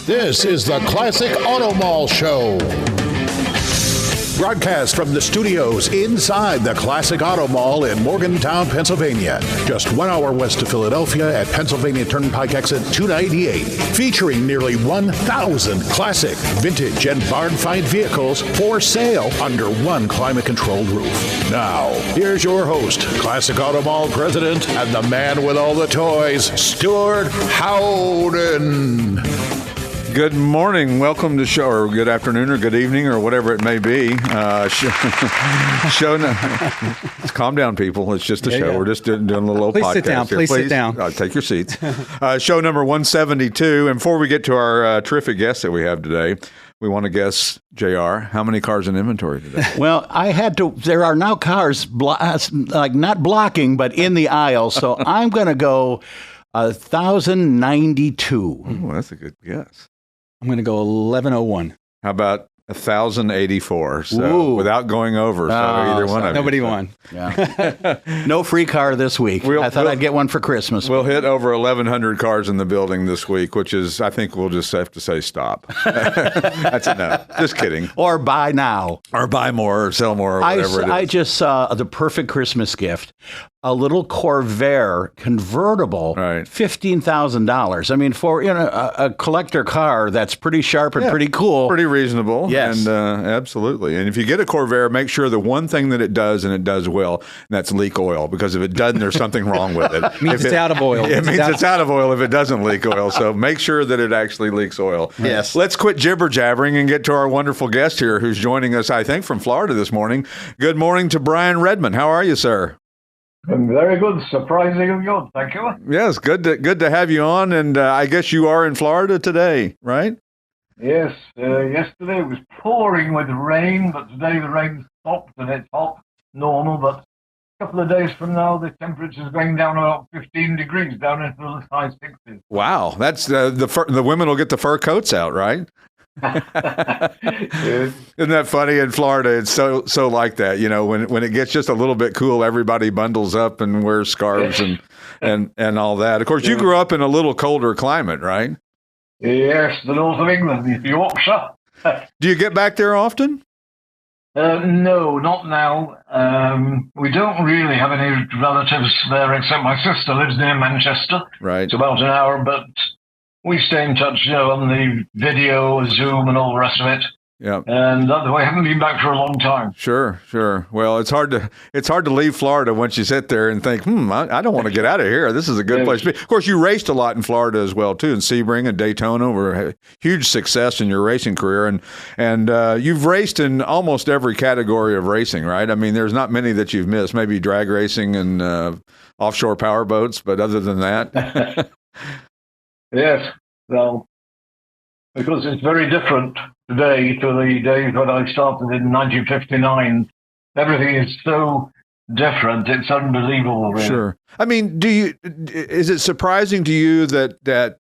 This is the Classic Auto Mall Show. Broadcast from the studios inside the Classic Auto Mall in Morgantown, Pennsylvania. Just 1 hour west of Philadelphia at Pennsylvania Turnpike exit 298. Featuring nearly 1,000 classic, vintage, and barn-find vehicles for sale under one climate-controlled roof. Now, here's your host, Classic Auto Mall president and the man with all the toys, Stuart Howden. Good morning. Welcome to show, or good afternoon, or good evening, or whatever it may be. Calm down, people. It's just a show. We're just doing a little Please podcast sit down. here. Please sit down. Take your seats. Show number 172. And before we get to our terrific guest that we have today, we want to guess, JR, how many cars in inventory today? Well, I had to. There are now cars like not blocking, but in the aisle. So I'm going to go 1,092. Oh, that's a good guess. I'm going to go 1101. How about 1,084? So Ooh. without going over, so either one of you. Nobody won. Yeah. No free car this week. I thought I'd get one for Christmas. We'll hit over 1,100 cars in the building this week, which is, I think we'll just have to say stop. That's a no. Just kidding. Or buy now. Or buy more or sell more or whatever it is. I just saw the perfect Christmas gift. A little Corvair convertible, Right. $15,000. I mean, for a collector car, that's pretty sharp and pretty cool. Pretty reasonable. Yes. And absolutely. And if you get a Corvair, make sure the one thing that it does, and it does well, and that's leak oil. Because if it doesn't, there's something wrong with it. It means it's out of oil. It means it's out of oil if it doesn't leak oil. So make sure that it actually leaks oil. Yes. Let's quit jibber-jabbering and get to our wonderful guest here who's joining us, I think, from Florida this morning. Good morning to Brian Redman. How are you, sir? I'm very good. Surprisingly good. Thank you. Yes, good to have you on. And I guess you are in Florida today, right? Yes. Yesterday it was pouring with rain, but today the rain stopped and it's hot, normal. But a couple of days from now, the temperature's going down about 15 degrees, down into the high 60s. Wow, that's the women will get the fur coats out, right? Yes. Isn't that funny? In Florida, it's so like that. You know, when it gets just a little bit cool, everybody bundles up and wears scarves and all that. Of course, you grew up in a little colder climate, right? Yes, the north of England, Yorkshire. Do you get back there often? No, not now. We don't really have any relatives there except my sister lives near Manchester. Right. It's about an hour, but we stay in touch, on the video, Zoom, and all the rest of it. Yeah. And I haven't been back for a long time. Sure. Well, it's hard to leave Florida once you sit there and think, I don't want to get out of here. This is a good place to be. Of course, you raced a lot in Florida as well too, and Sebring and Daytona were a huge success in your racing career, and you've raced in almost every category of racing, right? I mean, there's not many that you've missed. Maybe drag racing and offshore power boats, but other than that. Yes, well, because it's very different today to the days when I started in 1959. Everything is so different; it's unbelievable. Really. Sure. I mean, is it surprising to you that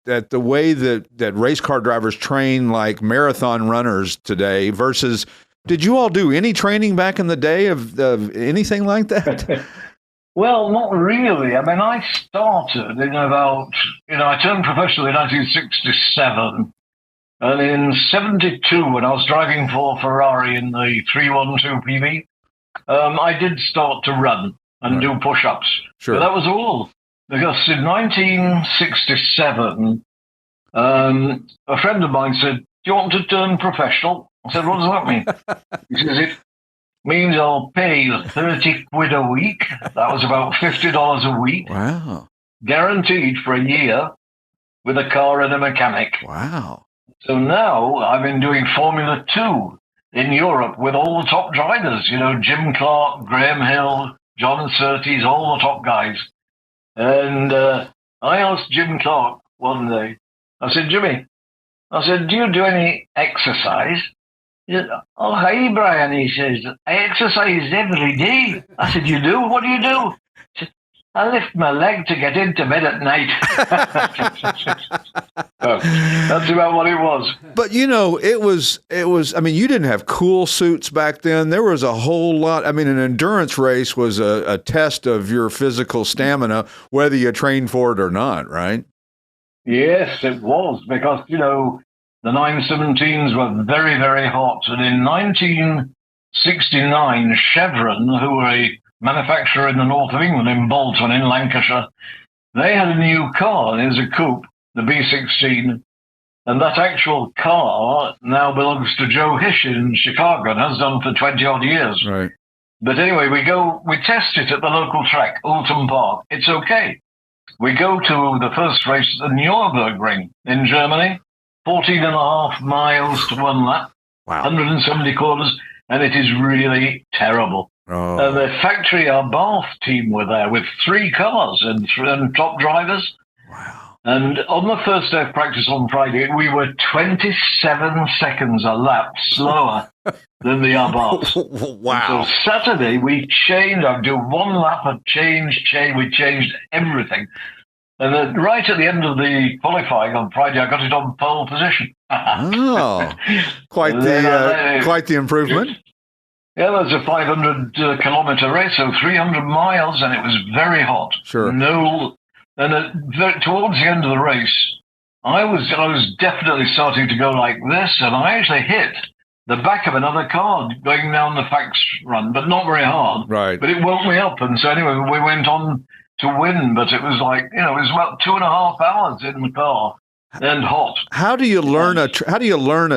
the way that race car drivers train like marathon runners today versus did you all do any training back in the day of anything like that? Well, not really. I mean, I started in about, I turned professional in 1967. And in 72, when I was driving for Ferrari in the 312 PV, I did start to run and do push-ups. Sure. But that was all. Because in 1967, a friend of mine said, "Do you want to turn professional?" I said, "What does that mean?" He says, "It means I'll pay you 30 quid a week." That was about $50 a week. Wow. Guaranteed for a year with a car and a mechanic. Wow. So now I've been doing Formula 2 in Europe with all the top drivers, Jim Clark, Graham Hill, John Surtees, all the top guys. And I asked Jim Clark one day, I said, "Jimmy," I said, "do you do any exercise?" He said, "Oh, hey, Brian," he says, "I exercise every day." I said, "You do? What do you do?" He said, "I lift my leg to get into bed at night." Oh, that's about what it was. But it was, I mean, you didn't have cool suits back then. There was a whole lot. I mean, an endurance race was a test of your physical stamina, whether you trained for it or not, right? Yes, it was, because, The 917s were very, very hot. And in 1969, Chevron, who were a manufacturer in the north of England, in Bolton, in Lancashire, they had a new car. It was a coupe, the B16. And that actual car now belongs to Joe Hish in Chicago and has done for 20-odd years. Right. But anyway, we test it at the local track, Oulton Park. It's okay. We go to the first race at the Nurburgring in Germany, 14.5 miles to one lap, Wow. 170 corners, and it is really terrible. Oh. The factory, our BOTH team were there with 3 cars and top drivers. Wow. And on the first day of practice on Friday, we were 27 seconds a lap slower than the Abarths. Wow. So Saturday, we changed. I'd do 1 lap of change. We changed everything. And then right at the end of the qualifying on Friday, I got it on pole position. Oh, quite the improvement. Yeah, there's a 500-kilometer race, so 300 miles, and it was very hot. Sure. And towards the end of the race, I was definitely starting to go like this, and I actually hit the back of another car going down the fax run, but not very hard. Right. But it woke me up, and so anyway, we went on to win, but it was like, it was about 2.5 hours in the car and hot. How do you learn a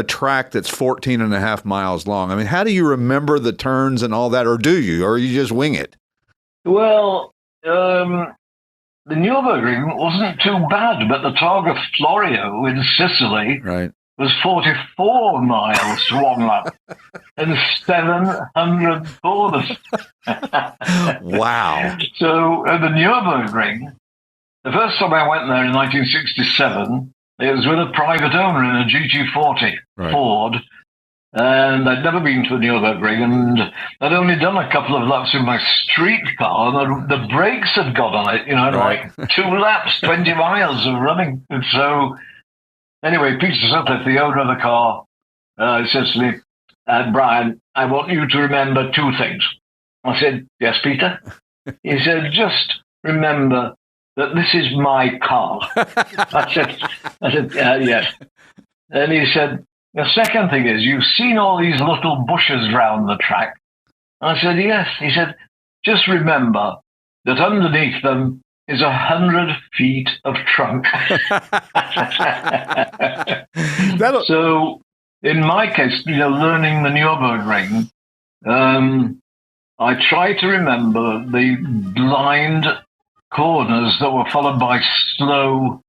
track that's 14.5 miles long? I mean, how do you remember the turns and all that, or do you, or you just wing it? Well, the Nürburgring wasn't too bad, but the Targa Florio in Sicily was 44 miles to one lap and 700 corners. Wow. So at the Nürburgring, the first time I went there in 1967, it was with a private owner in a GT40 Ford. And I'd never been to the Nürburgring, and I'd only done a couple of laps in my street car, and the brakes had got on it, like 2 laps, 20 miles of running. And so, anyway, Peter Sutcliffe, the owner of the car, says to me, Brian, I want you to remember 2 things. I said, yes, Peter? He said, just remember that this is my car. I said, yes. And he said, the second thing is, you've seen all these little bushes round the track. I said, yes. He said, just remember that underneath them is 100 feet of trunk. So, in my case, learning the Nürburgring, I try to remember the blind corners that were followed by slow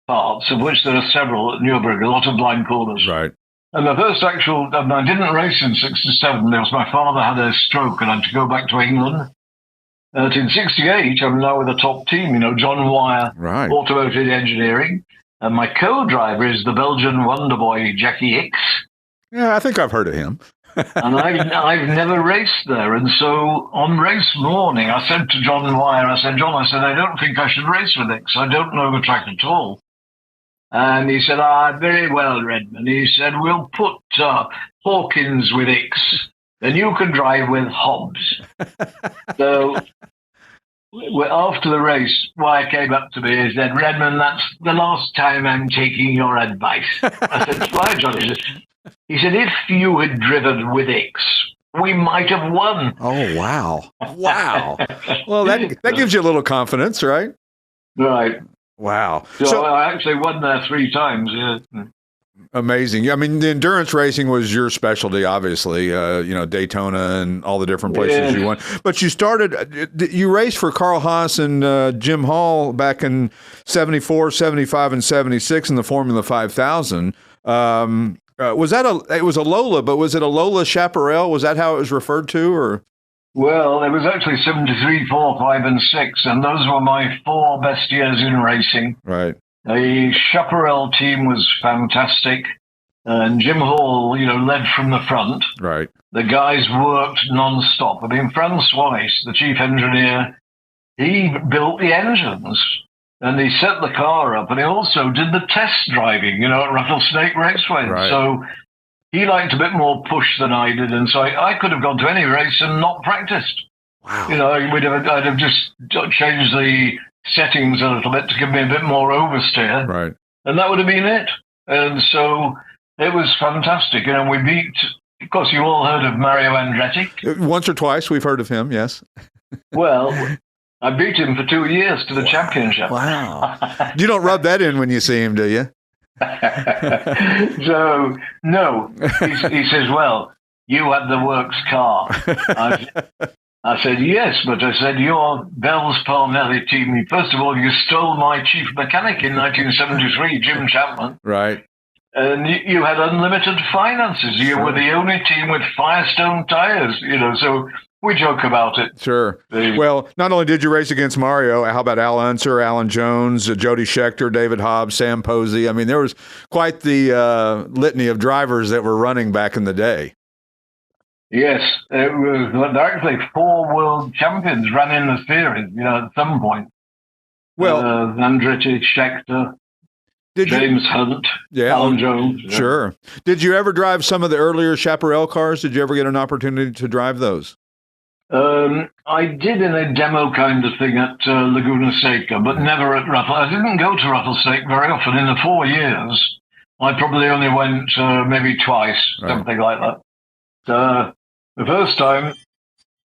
parts, of which there are several at Nürburgring, a lot of blind corners. Right. And the first I didn't race in 67. There was my father had a stroke and I had to go back to England. In 68, I'm now with the top team, John Wire, Automotive Engineering. And my co-driver is the Belgian wonder boy, Jackie Hicks. Yeah, I think I've heard of him. And I've never raced there. And so on race morning, I said to John Wire, John, I don't think I should race with Hicks. I don't know the track at all. And he said, very well, Redman. He said, we'll put Hawkins with Hicks, and you can drive with Hobbs. So after the race, Wire came up to me and said, Redman, that's the last time I'm taking your advice. I said, why, Johnny? He said, if you had driven with Hicks, we might have won. Oh, wow. Wow. Well, that gives you a little confidence, right? Right. Wow. So I actually won there 3 times, yeah. Amazing. I mean, the endurance racing was your specialty, obviously, Daytona and all the different places you won. But you raced for Carl Haas and Jim Hall back in 74, 75, and 76 in the Formula 5000. It was a Lola, but was it a Lola Chaparral? Was that how it was referred to, or? Well, it was actually 73, 4, 5, and 6, and those were my 4 best years in racing. Right. The Chaparral team was fantastic, and Jim Hall, led from the front. Right. The guys worked non-stop. I mean, Franz Swannis, the chief engineer, he built the engines, and he set the car up, and he also did the test driving, at Rattlesnake Raceway. Right. So he liked a bit more push than I did, and so I could have gone to any race and not practiced. Wow. I'd have just changed the settings a little bit to give me a bit more oversteer. Right. And that would have been it. And so it was fantastic. We beat, of course, you all heard of Mario Andretti. Once or twice we've heard of him, yes. Well, I beat him for 2 years to the championship. Wow. You don't rub that in when you see him, do you? So, no. He says, well, you had the works car. I said, yes, but I said, your Bell's Parnelli team, first of all, you stole my chief mechanic in 1973, Jim Chapman. Right. And you had unlimited finances. You were the only team with Firestone tires, so we joke about it. Sure. Well, not only did you race against Mario, how about Al Unser, Alan Jones, Jody Scheckter, David Hobbs, Sam Posey? I mean, there was quite the litany of drivers that were running back in the day. Yes, it was actually 4 world champions ran in the series, at some point. Well, Andretti, Scheckter, James Hunt, Alan Jones. Yeah. Sure. Did you ever drive some of the earlier Chaparral cars? Did you ever get an opportunity to drive those? I did in a demo kind of thing at Laguna Seca, but never at Rattle. I didn't go to Rattlesnake very often. In the 4 years, I probably only went maybe twice, something like that. The first time,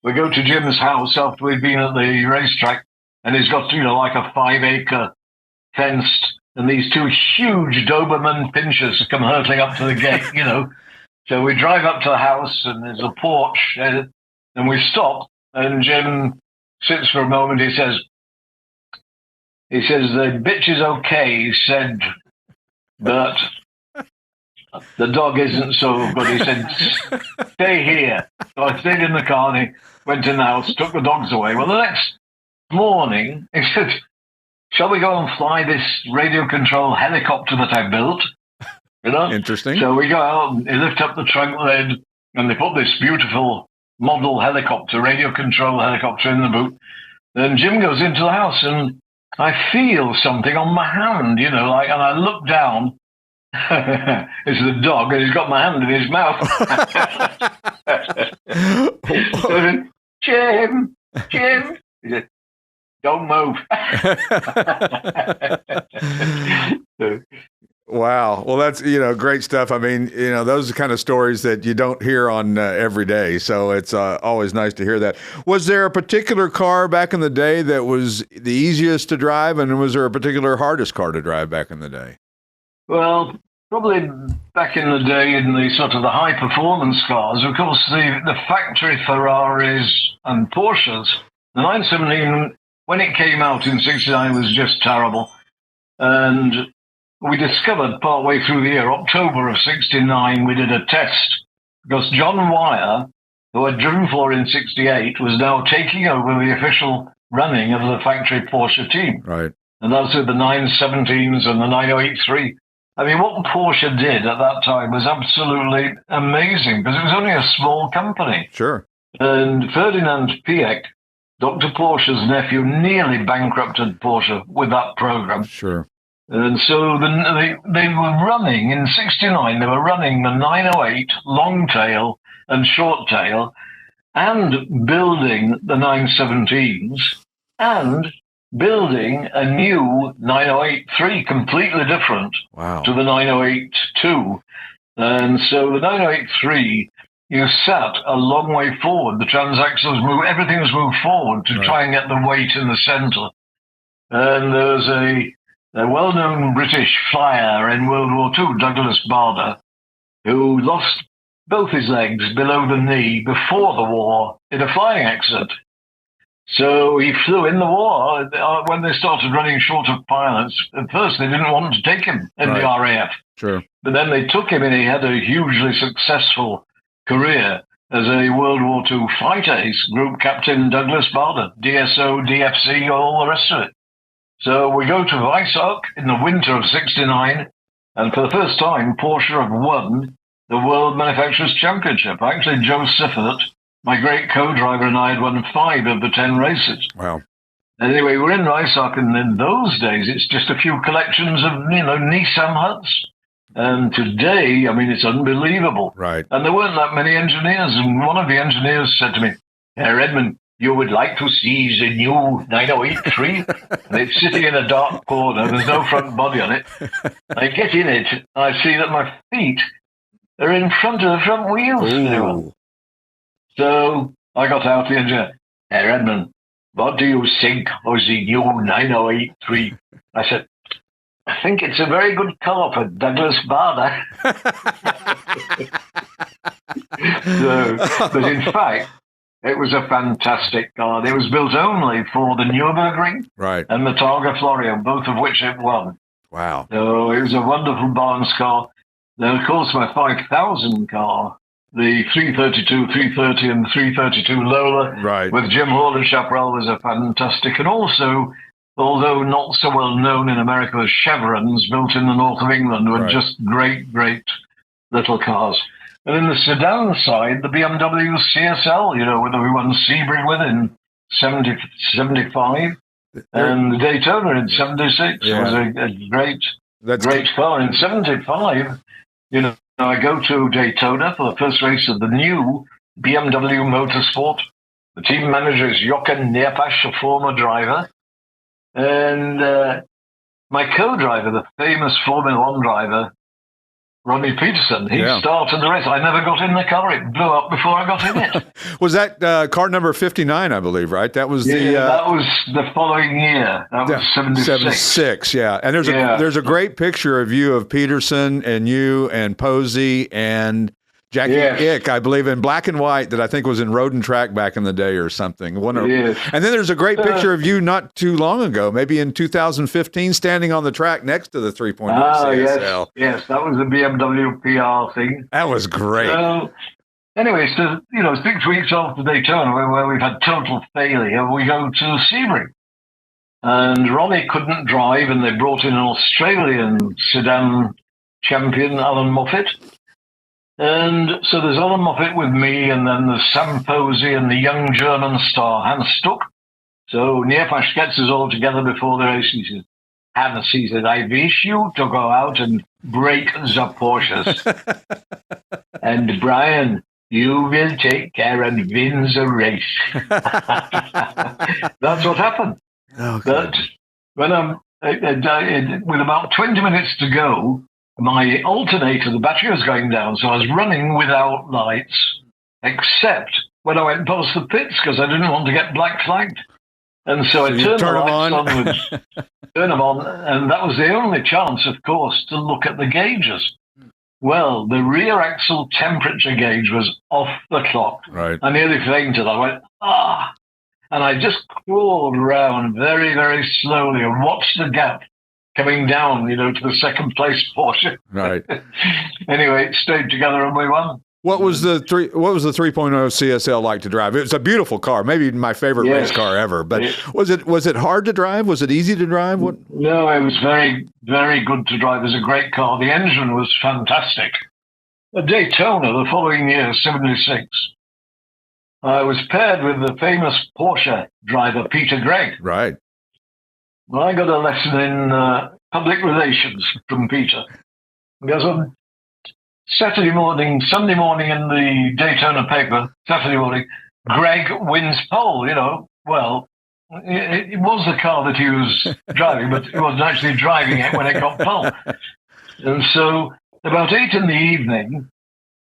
we go to Jim's house after we'd been at the racetrack, and he's got, like a 5-acre fenced, and these 2 huge Doberman pinchers come hurtling up to the gate, So we drive up to the house, and there's a porch, and we stop, and Jim sits for a moment. He says, the bitch is okay, he said, but the dog isn't so good. He said, stay here. So I stayed in the car, and he went in the house, took the dogs away. Well, the next morning, he said, shall we go and fly this radio control helicopter that I built? Interesting. So we go out, and they lift up the trunk lid, and they put this beautiful model helicopter, radio control helicopter in the boot. Then Jim goes into the house, and I feel something on my hand, and I look down. It's the dog, and he's got my hand in his mouth. Jim. He said, don't move. Wow. Well, that's, great stuff. I mean, those are kind of stories that you don't hear on every day. So it's always nice to hear that. Was there a particular car back in the day that was the easiest to drive? And was there a particular hardest car to drive back in the day? Well, probably back in the day in the sort of the high performance cars, of course, the factory Ferraris and Porsches, the 917, when it came out in 69, was just terrible. And we discovered partway through the year, October of 69, we did a test because John Wyer, who had driven for in 68, was now taking over the official running of the factory Porsche team. Right. And that's with the 917s and the 9083. I mean, what Porsche did at that time was absolutely amazing because it was only a small company. Sure. And Ferdinand Piech, Dr. Porsche's nephew, nearly bankrupted Porsche with that program. Sure. And so they were running, in 69, they were running the 908 long tail and short tail and building the 917s and building a new 908-3, completely different to the 908-2. And so the 908-3, you sat a long way forward. The transaxles moved, everything was moved forward to try and get the weight in the center. And there was a well-known British flyer in World War II, Douglas Bader, who lost both his legs below the knee before the war in a flying accident. So he flew in the war. When they started running short of pilots, at first they didn't want to take him in the RAF. Sure. But then they took him, and he had a hugely successful career as a World War II fight ace, Group Captain Douglas Bader, DSO, DFC, all the rest of it. So we go to Weissach in the winter of 69, and for the first time, Porsche have won the World Manufacturers' Championship. Actually, Joe Siffert, my great co-driver, and I had won 5 of the 10 races. Wow. Anyway, we're in Weissach, and in those days, it's just a few collections of, Nissan huts. And today, I mean, it's unbelievable. Right. And there weren't that many engineers, and one of the engineers said to me, "Hey, Redman, you would like to see the new 9083? And it's sitting in a dark corner. There's no front body on it. I get in it. I see that my feet are in front of the front wheels. So I got out the engine. Hey, Redman, what do you think of the new 9083? I said, I think it's a very good car for Douglas Bader. But in fact, it was a fantastic car. It was built only for the Nurburgring and the Tango Florio, both of which it won. Wow. So it was a wonderful Barnes car. Then, of course, my 5000 car, the 332, 330, and 332 Lola with Jim Hall and Chaparral was a fantastic. And also, although not so well known in America as Chevrons, built in the north of England, were just great, great little cars. And in the sedan side, the BMW CSL, you know, whether we won Sebring with in 75, and the Daytona in 76 was a great car. In 75, you know, I go to Daytona for the first race of the new BMW Motorsport. The team manager is Jochen Neerpasch, a former driver. And my co-driver, the famous Formula One driver, Ronnie Peterson, he started the race. I never got in the car. It blew up before I got in it. Was that car number 59, I believe, right? That was that was the following year. That was 76. 76, yeah. And there's a great picture of you, of Peterson and you and Posey and Jackie Ick, I believe, in black and white, that I think was in Road and Track back in the day or something. And then there's a great picture of you not too long ago, maybe in 2015, standing on the track next to the 3.0 CSL. Yes, that was the BMW PR thing. That was great. Anyway, so, 6 weeks after Daytona, where we've had total failure, we go to Sebring. And Ronnie couldn't drive, and they brought in an Australian sedan champion, Alan Moffat. And so there's Alan Moffat with me, and then there's Sam Posey and the young German star, Hans Stuck. So Neerpasch gets us all together before the race. He says, Hans, he said, I wish you to go out and break the Porsches. And Brian, you will take care and win the race. That's what happened. Okay. But when with about 20 minutes to go, my alternator, the battery was going down, so I was running without lights, except when I went past the pits, because I didn't want to get black flagged. And so I turned the lights on, turn them on, and that was the only chance, of course, to look at the gauges. Well, the rear axle temperature gauge was off the clock. Right. I nearly fainted. I went, and I just crawled around very, very slowly and watched the gap coming down, to the second place Porsche. Right. Anyway, it stayed together and we won. What was the 3.0 CSL like to drive? It was a beautiful car, maybe my favorite race car ever. But was it hard to drive? Was it easy to drive? No, it was very, very good to drive. It was a great car. The engine was fantastic. At Daytona, the following year, 76, I was paired with the famous Porsche driver, Peter Gregg. Right. Well, I got a lesson in public relations from Peter. Because on Sunday morning in the Daytona paper, Saturday morning, Greg wins pole, Well, it was the car that he was driving, but he wasn't actually driving it when it got pole. And so about 8 in the evening,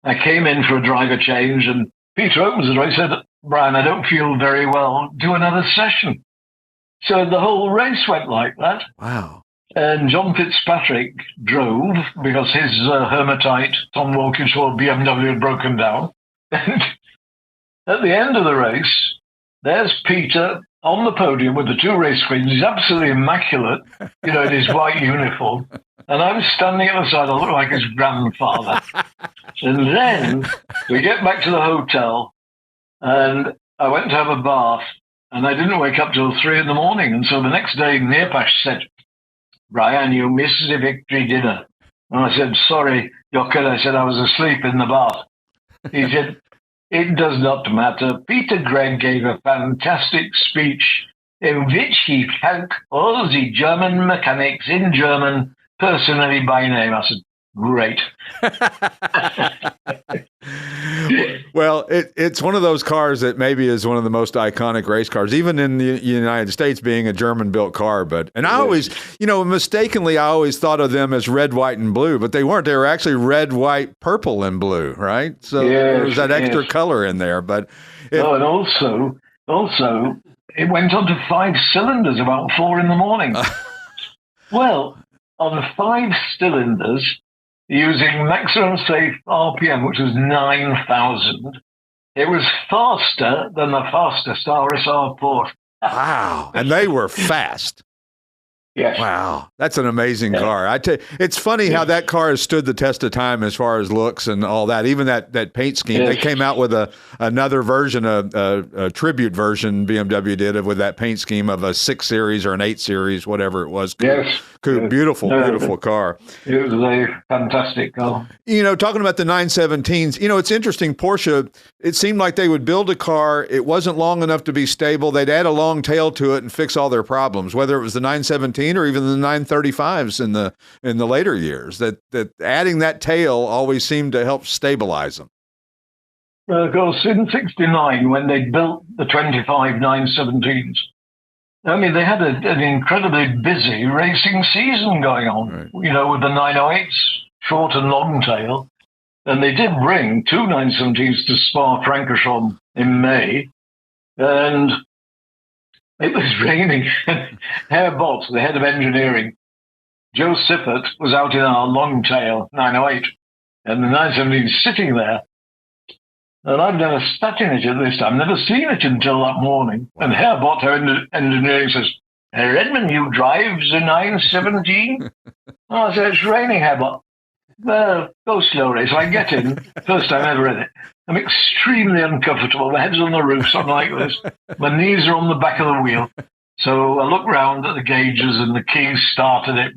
I came in for a driver change, and Peter opens the door. He said, Brian, I don't feel very well. Do another session. So the whole race went like that. Wow. And John Fitzpatrick drove because his Hermitite Tom Walkinshaw BMW had broken down. And at the end of the race, there's Peter on the podium with the 2 race queens. He's absolutely immaculate, in his white uniform. And I'm standing at the side. I look like his grandfather. And then we get back to the hotel, and I went to have a bath. And I didn't wake up till 3 in the morning. And so the next day, Neerpasch said, Brian, you missed the victory dinner. And I said, sorry, Jochen. I said, I was asleep in the bath. He said, it does not matter. Peter Gregg gave a fantastic speech in which he thanked all the German mechanics in German personally by name. I said, great. Well, it's one of those cars that maybe is one of the most iconic race cars, even in the United States, being a German-built car. But I always, mistakenly, I always thought of them as red, white, and blue, but they weren't. They were actually red, white, purple, and blue, right? So there was that extra color in there. But and also, it went on to 5 cylinders about 4 a.m. Well, on 5 cylinders, using maximum safe RPM, which was 9,000, it was faster than the fastest RSR Porsche. Wow. And they were fast. Yes. Wow. That's an amazing car. I tell you, it's funny how that car has stood the test of time as far as looks and all that. Even that paint scheme. They came out with another version, a tribute version BMW did with that paint scheme of a 6 Series or an 8 Series, whatever it was. Yes. Cool. Beautiful car. It was a fantastic car. Talking about the 917s, it's interesting. Porsche, it seemed like they would build a car. It wasn't long enough to be stable. They'd add a long tail to it and fix all their problems, whether it was the 917 or even the 935s in the later years. That adding that tail always seemed to help stabilize them. Of course, in '69, when they built the 25 917s, I mean, they had an incredibly busy racing season going on, right. With the 908s, short and long tail. And they did bring 2 917s to Spa-Francorchamps in May. And it was raining. Herr Bott, the head of engineering, Joe Sippert, was out in our long tail 908. And the 917 is sitting there. And I've never sat in it at this time, never seen it until that morning. And Herr Bott, our engineering, says, "Herr Redman, you drive the 917? I said, "It's raining, Herr Bott." "Well, go slowly." So I get in, first time ever in it. I'm extremely uncomfortable. My head's on the roof, something like this. My knees are on the back of the wheel. So I look round at the gauges and the keys started it.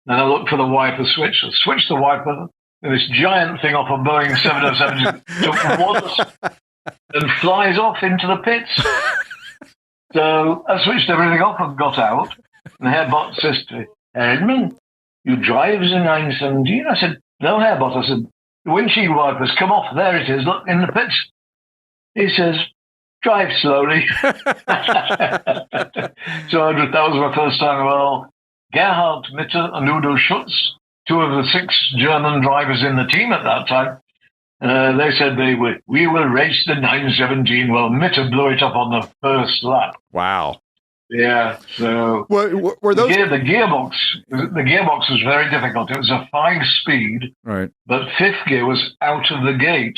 Then I look for the wiper switch. I switch the wiper. And this giant thing off a Boeing 707 took once and flies off into the pits. So I switched everything off and got out. And Herr Bott says to me, "Edmund, you drive the 917? I said, "No, Herr Bott." I said, "The windshield wipers come off. There it is. Look, in the pits." He says, "Drive slowly." So that was my first time. Well, Gerhard Mitter and Udo Schutz, 2 of the 6 German drivers in the team at that time, they said we will race the 917. Well, Mitter blew it up on the first lap. Wow. Yeah. So were those the gearbox? The gearbox was very difficult. It was a 5-speed, right? But 5th gear was out of the gate.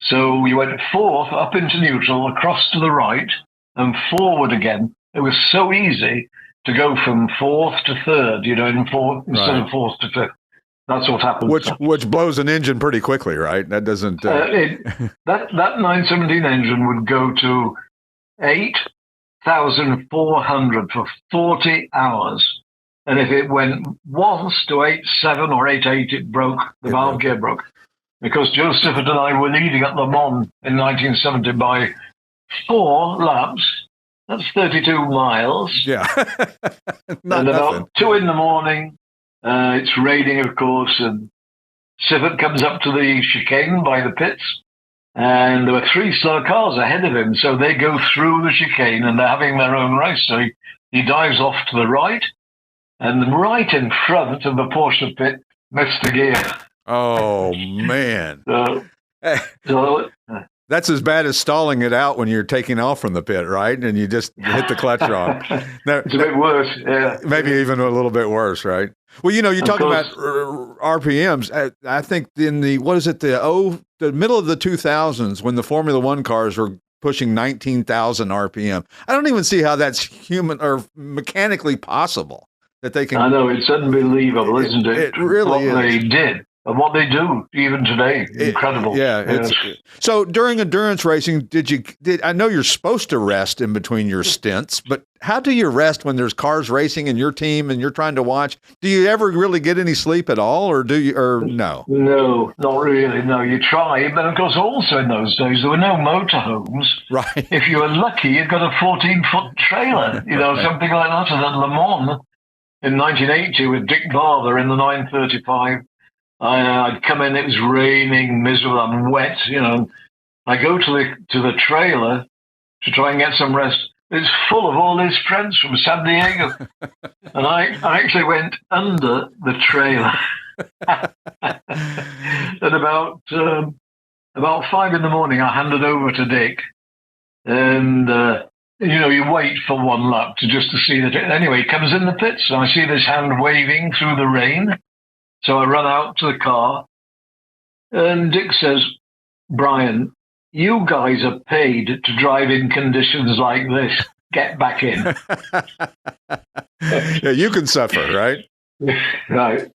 So we went 4th up into neutral, across to the right, and forward again. It was so easy to go from 4th to 3rd, instead of 4th to 5th. That's what happens. Which blows an engine pretty quickly, right? That doesn't. That 917 engine would go to 8,400 for 40 hours, and if it went once to 8.7 or 8.8, it broke. The valve gear broke. Because Joe Stifford and I were leading at Le Mans in 1970 by 4 laps. That's 32 miles. Yeah. And about 2 in the morning, it's raining, of course, and Sifford comes up to the chicane by the pits, and there were 3 slow cars ahead of him, so they go through the chicane, and they're having their own race. So he dives off to the right, and right in front of the Porsche pit, missed the gear. Oh, man. So that's as bad as stalling it out when you're taking off from the pit, right? And you just hit the clutch off. It's a bit worse, yeah. Maybe even a little bit worse, right? Well, you talk about RPMs. I think in the middle of the 2000s, when the Formula One cars were pushing 19,000 RPM, I don't even see how that's human or mechanically possible that they can. I know, it's unbelievable, isn't it? It really is. What they did. And what they do even today, incredible. So during endurance racing, I know you're supposed to rest in between your stints, but how do you rest when there's cars racing in your team and you're trying to watch? Do you ever really get any sleep at all, or no? No, not really. No, you try, but of course, also in those days there were no motorhomes. Right. If you were lucky, you'd got a 14-foot trailer, something like that. And at Le Mans, in 1980 with Dick Barber in the 935. I'd come in, it was raining, miserable, I'm wet, you know. I go to the trailer to try and get some rest. It's full of all his friends from San Diego. And I actually went under the trailer. At about 5 in the morning, I handed over to Dick. And, you know, you wait for one lap just to see that. Anyway, he comes in the pits, and I see this hand waving through the rain. So I run out to the car. And Dick says, Brian, you guys are paid to drive in conditions like this. Get back in. Yeah, you can suffer, right? Right.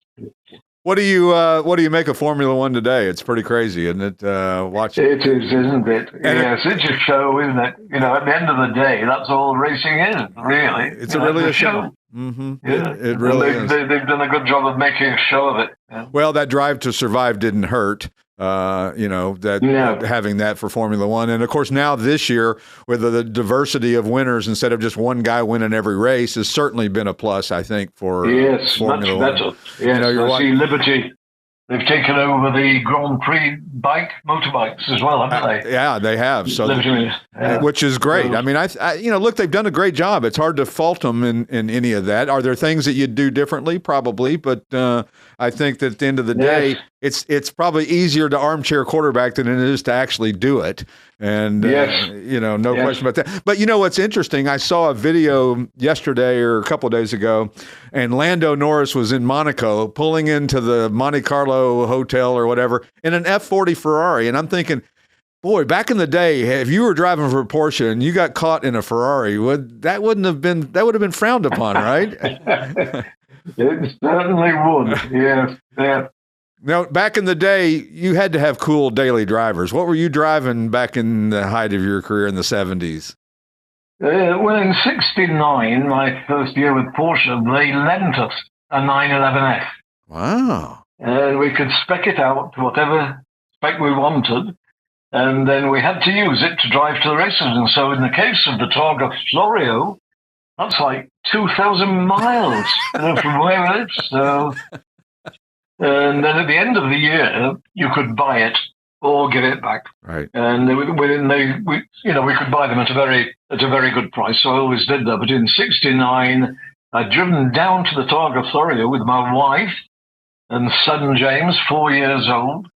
What do you make of Formula One today? It's pretty crazy, isn't it? Watching It is, isn't it? Yes, it's a show, isn't it? You know, at the end of the day, that's all racing is, really. It's really a show. Mm-hmm. Yeah. It really is. They've done a good job of making a show of it. Yeah. Well, that drive to survive didn't hurt. You know, having that for Formula One. And of course, now this year, with the diversity of winners instead of just one guy winning every race, has certainly been a plus, I think, for Formula One. Yes, you know, I see Liberty. They've taken over the Grand Prix motorbikes as well, haven't they? Yeah, they have. So, which is great. I mean, I you know, look, they've done a great job. It's hard to fault them in any of that. Are there things that you'd do differently? Probably, but I think that at the end of the day, it's probably easier to armchair quarterback than it is to actually do it. And you know, no question about that. But you know what's interesting? I saw a video yesterday or a couple of days ago, and Lando Norris was in Monaco pulling into the Monte Carlo hotel or whatever in an F40 Ferrari, and I'm thinking, boy, back in the day, if you were driving for Porsche and you got caught in a Ferrari, that would have been frowned upon, right? It certainly would. Yes. Yeah. Now, back in the day, you had to have cool daily drivers. What were you driving back in the height of your career in the 70s? Well, in '69, my first year with Porsche, they lent us a 911F. Wow. And we could spec it out to whatever spec we wanted, and then we had to use it to drive to the races. And so in the case of the Targa Florio, that's like 2,000 miles from where we live. So... And then at the end of the year, you could buy it or give it back. Right. And we could buy them at a very good price. So I always did that. But in '69, I'd driven down to the Targa Florio with my wife and son James, 4 years old.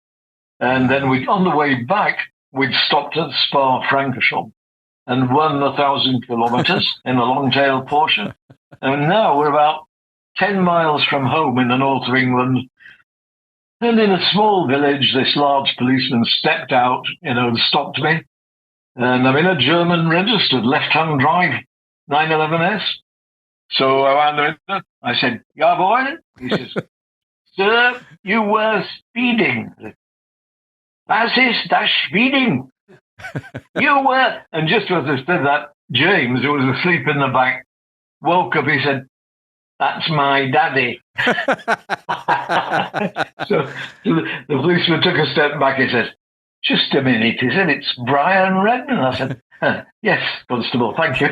And then on the way back, we'd stopped at Spa-Francorchamps and run 1,000 kilometers in a long-tail Porsche. And now we're about 10 miles from home in the north of England. And in a small village, this large policeman stepped out, you know, and stopped me. And I'm in a German registered left-hand drive 911S. So I wound up, I said, "Ja, boy." He says, "Sir, you were speeding." "Was ist das speeding?" "You were." And just as I said that, James, who was asleep in the back, woke up. He said, "That's my daddy." So the policeman took a step back. He said, "Just a minute." He said, "It's Brian Redman." I said, "Yes, Constable, thank you."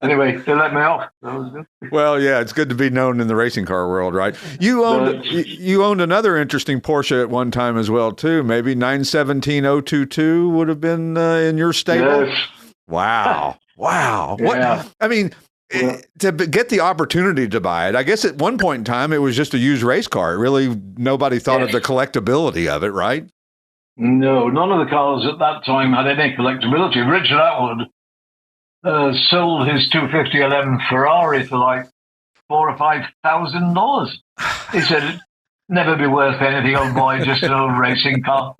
Anyway, they let me off. That was good. Well, yeah, it's good to be known in the racing car world, right? You owned another interesting Porsche at one time as well, too. Maybe 917022 would have been in your stable. Yes. Wow. Yeah. What? I mean, to get the opportunity to buy it, I guess at one point in time, it was just a used race car. Really, nobody thought of the collectability of it, right? No, none of the cars at that time had any collectability. Richard Atwood sold his 250LM Ferrari for like $4,000 or $5,000. He said, "It'd never be worth anything, old boy, just an old racing car."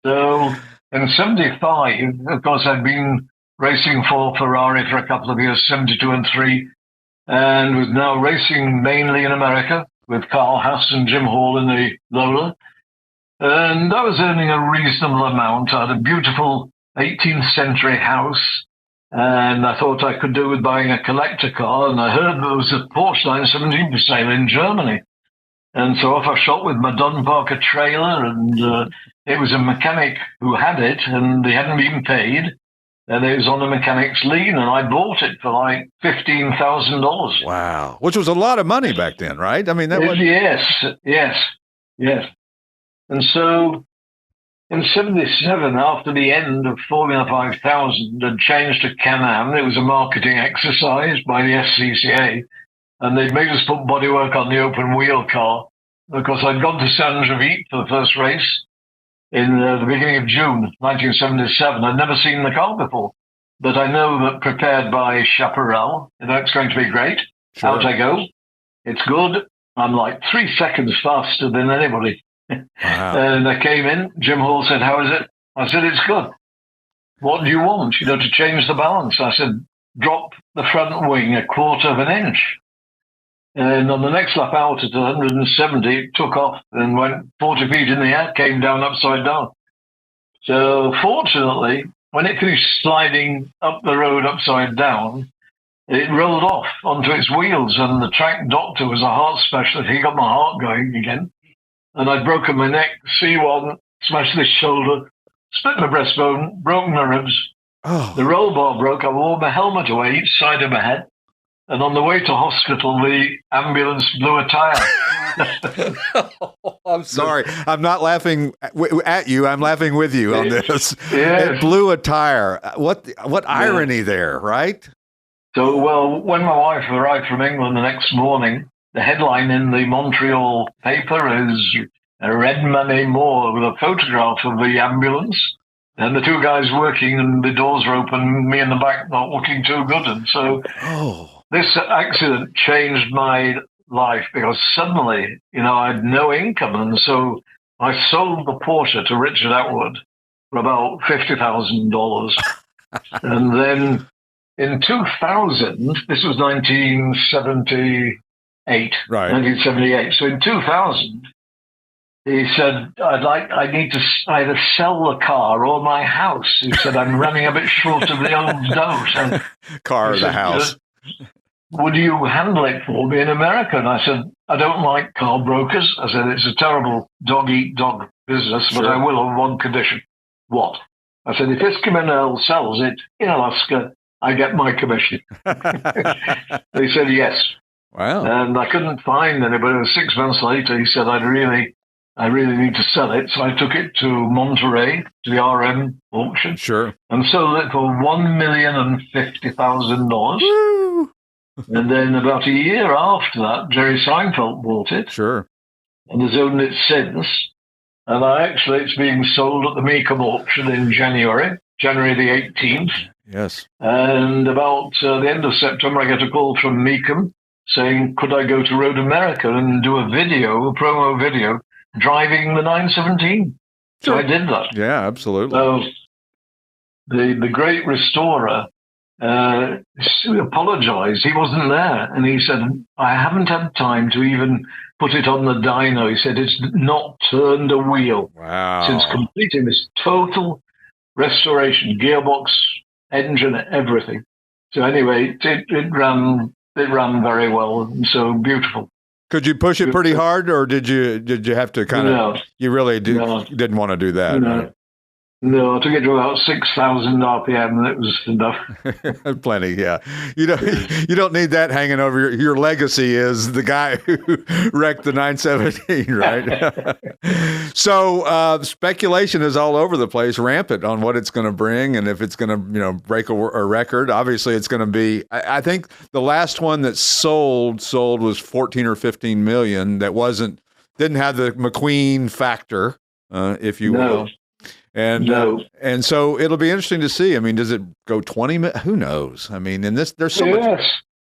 So in '75, of course, I'd been racing for Ferrari for a couple of years, 72 and 3, and was now racing mainly in America with Carl Haas and Jim Hall in the Lola. And I was earning a reasonable amount. I had a beautiful 18th century house, and I thought I could do with buying a collector car, and I heard there was a Porsche 917 for sale in Germany. And so off I shot with my Don Parker trailer, and it was a mechanic who had it, and they hadn't been paid. and it was on a mechanic's lien, and I bought it for like $15,000. Wow, which was a lot of money back then, right? I mean, that was yes. And so in '77, after the end of Formula 5000 had changed to Can-Am, it was a marketing exercise by the SCCA, and they'd made us put bodywork on the open wheel car. Because I'd gone to Saint-Gevit for the first race in the beginning of June 1977. I'd never seen the car before, but I know that prepared by Chaparral, that's going to be great. Sure. Out I go. It's good. I'm like 3 seconds faster than anybody. wow. And I came in. Jim Hall said, "How is it?" I said, "It's good." "What do you want?" To change the balance. I said, "Drop the front wing 1/4 of an inch." And on the next lap out at 170, it took off and went 40 feet in the air, came down upside down. So fortunately, when it finished sliding up the road upside down, it rolled off onto its wheels, and the track doctor was a heart specialist. He got my heart going again. And I'd broken my neck, C1, smashed this shoulder, split my breastbone, broken my ribs. Oh. The roll bar broke. I wore my helmet away each side of my head. And on the way to hospital, the ambulance blew a tire. I'm sorry. I'm not laughing at you. I'm laughing with you on this. Yes. It blew a tire. What irony there, right? So, well, when my wife arrived from England the next morning, the headline in the Montreal paper is "Redman A. Moore" with a photograph of the ambulance. And the two guys working, and the doors are open, me in the back not looking too good. And so this accident changed my life, because suddenly, I had no income. And so I sold the Porsche to Richard Atwood for about $50,000. And then in 2000, this was 1978. Right. 1978. So in 2000, he said, I need to either sell the car or my house. He said, I'm running a bit short of the old dough. So car or the house. Would you handle it for me in America? And I said, I don't like car brokers. I said, it's a terrible dog-eat-dog business, but I will on one condition. What? I said, if Eskimo sells it in Alaska, I get my commission. He said, yes. Wow. And I couldn't find anybody. 6 months later, he said, I really need to sell it. So I took it to Monterey, to the RM auction. Sure. And sold it for $1,050,000. And then about a year after that, Jerry Seinfeld bought it. Sure. And has owned it since. And it's being sold at the Mecum auction in January the 18th. Yes. And about the end of September, I get a call from Mecum saying, could I go to Road America and do a promo video, driving the 917? Sure. So I did that. Yeah, absolutely. So the great restorer apologized. He wasn't there. And he said, I haven't had time to even put it on the dyno. He said, it's not turned a wheel. Wow. Since completing this total restoration, gearbox, engine, everything. So anyway, it ran very well, and so beautiful. Could you push it pretty hard, or did you have to kind of? No. You really didn't want to do that. No. Right? No, I took it to about 6,000 RPM, and it was enough. Plenty, yeah. You don't need that hanging over your legacy is the guy who wrecked the 917, right? So speculation is all over the place, rampant on what it's going to bring, and if it's going to break a record. Obviously, it's going to be. I think the last one that sold was 14 or 15 million. That didn't have the McQueen factor, if you will. And so it'll be interesting to see. I mean, does it go 20 minutes? Who knows? I mean, there's so much. Yes,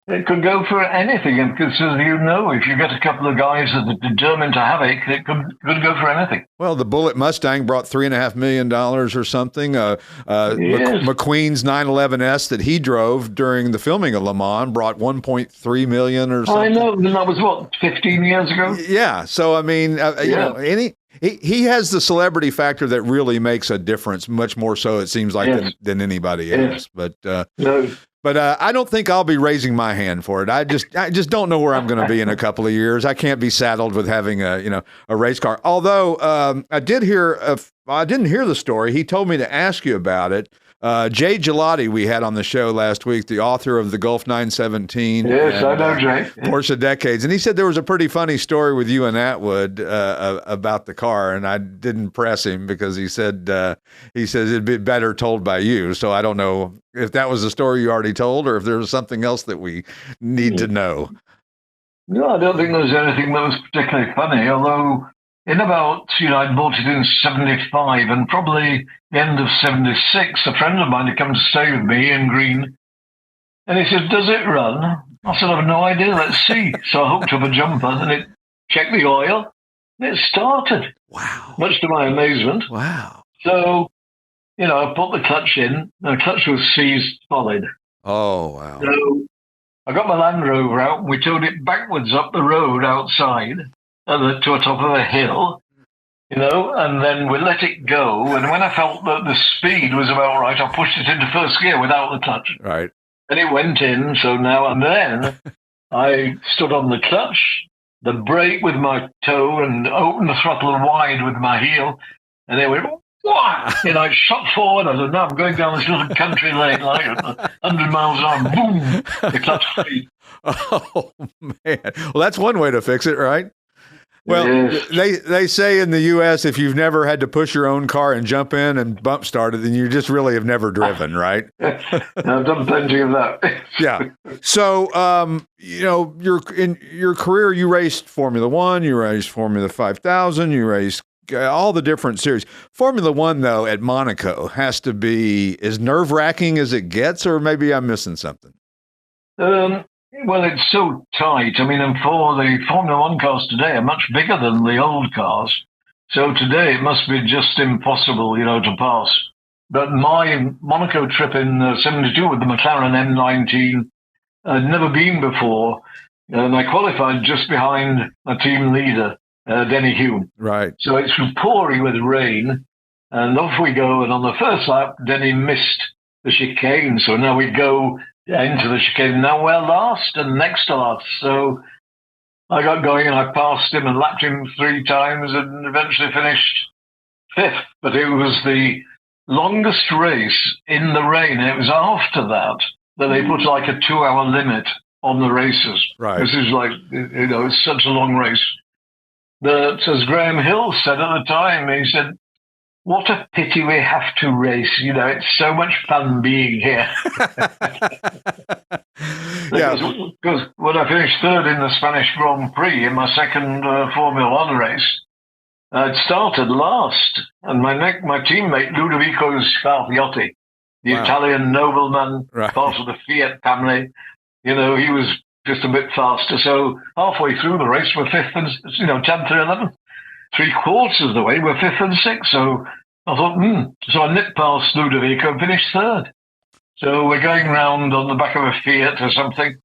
it could go for anything. And because, as you know, if you get a couple of guys that are determined to have it could go for anything. Well, the Bullet Mustang brought $3.5 million or something. Yes. McQueen's 911S that he drove during the filming of Le Mans brought $1.3 million or something. I know. And that was, 15 years ago? Yeah. So, I mean, He has the celebrity factor that really makes a difference, much more so it seems like than anybody else. But I don't think I'll be raising my hand for it. I just don't know where I'm going to be in a couple of years. I can't be saddled with having a race car. Although I didn't hear the story. He told me to ask you about it. Jay Gelati we had on the show last week, the author of the Gulf 917. Yes, I know Jay. Porsche Decades. And he said there was a pretty funny story with you and Atwood about the car, and I didn't press him because he said it'd be better told by you. So I don't know if that was a story you already told or if there was something else that we need to know. No, I don't think there was anything that was particularly funny, although in about, I'd bought it in 75 and probably the end of 76, a friend of mine had come to stay with me in Green. And he said, does it run? I said, I have no idea, let's see. So I hooked up a jumper and it checked the oil and it started. Wow. Much to my amazement. Wow. So, I put the clutch in, the clutch was seized solid. Oh, wow. So I got my Land Rover out and we towed it backwards up the road outside to the top of a hill, and then we let it go. And when I felt that the speed was about right, I pushed it into first gear without the clutch. Right. And it went in. So now and then I stood on the clutch, the brake with my toe and opened the throttle wide with my heel. And it went, wah! I shot forward. I said, no, I'm going down this little country lane, like 100 miles an hour. Boom! The clutch free. Oh, man. Well, that's one way to fix it, right? Well, Yes. they say in the U.S., if you've never had to push your own car and jump in and bump start it, then you just really have never driven, right? I've done plenty of that. Yeah. So, in your career, you raced Formula One, you raced Formula 5000, you raced all the different series. Formula One, though, at Monaco has to be as nerve-wracking as it gets, or maybe I'm missing something. Well, it's so tight. And for the Formula One cars today are much bigger than the old cars. So today it must be just impossible, to pass. But my Monaco trip in 72 with the McLaren M19 I'd never been before. And I qualified just behind a team leader, Denny Hume. Right. So it's pouring with rain. And off we go. And on the first lap, Denny missed the chicane. So now we go into the chicane. Now we're last and next to last. So I got going and I passed him and lapped him 3 times and eventually finished 5th. But it was the longest race in the rain. It was after that they put like a 2-hour limit on the races. Right. This is like, it's such a long race. But as Graham Hill said at the time, he said, what a pity we have to race. It's so much fun being here. Because when I finished 3rd in the Spanish Grand Prix in my second Formula One race, I'd started last. And my teammate, Ludovico Scarpiotti, the Italian nobleman, part of the Fiat family, he was just a bit faster. So halfway through the race, we're 5th and, 10th or 11th. 3/4 of the way, we're 5th and 6th. So I thought, So I nipped past Ludovico and finished 3rd. So we're going round on the back of a Fiat or something.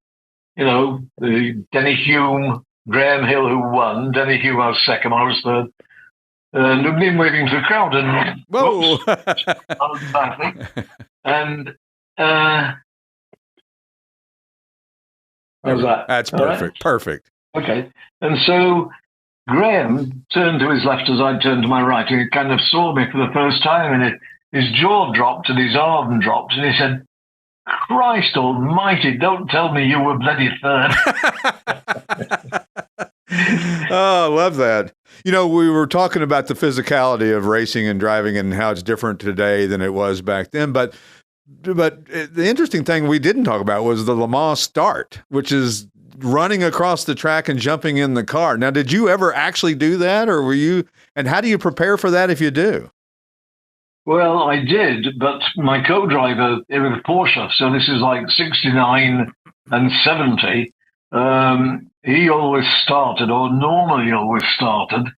The Denny Hume, Graham Hill who won. Denny Hume was 2nd, I was 3rd. Newman waving to the crowd and whoa! And how's that? That's perfect. Right? Perfect. Okay. And so Graham turned to his left as I turned to my right, and he kind of saw me for the first time, and his jaw dropped and his arm dropped, and he said, Christ almighty, don't tell me you were bloody 3rd. Oh, I love that. We were talking about the physicality of racing and driving and how it's different today than it was back then, but the interesting thing we didn't talk about was the Le Mans start, which is running across the track and jumping in the car. Now, did you ever actually do that, or and how do you prepare for that if you do? Well, I did, but my co-driver, it was Porsche, so this is like 69 and 70, he always started, or normally always started.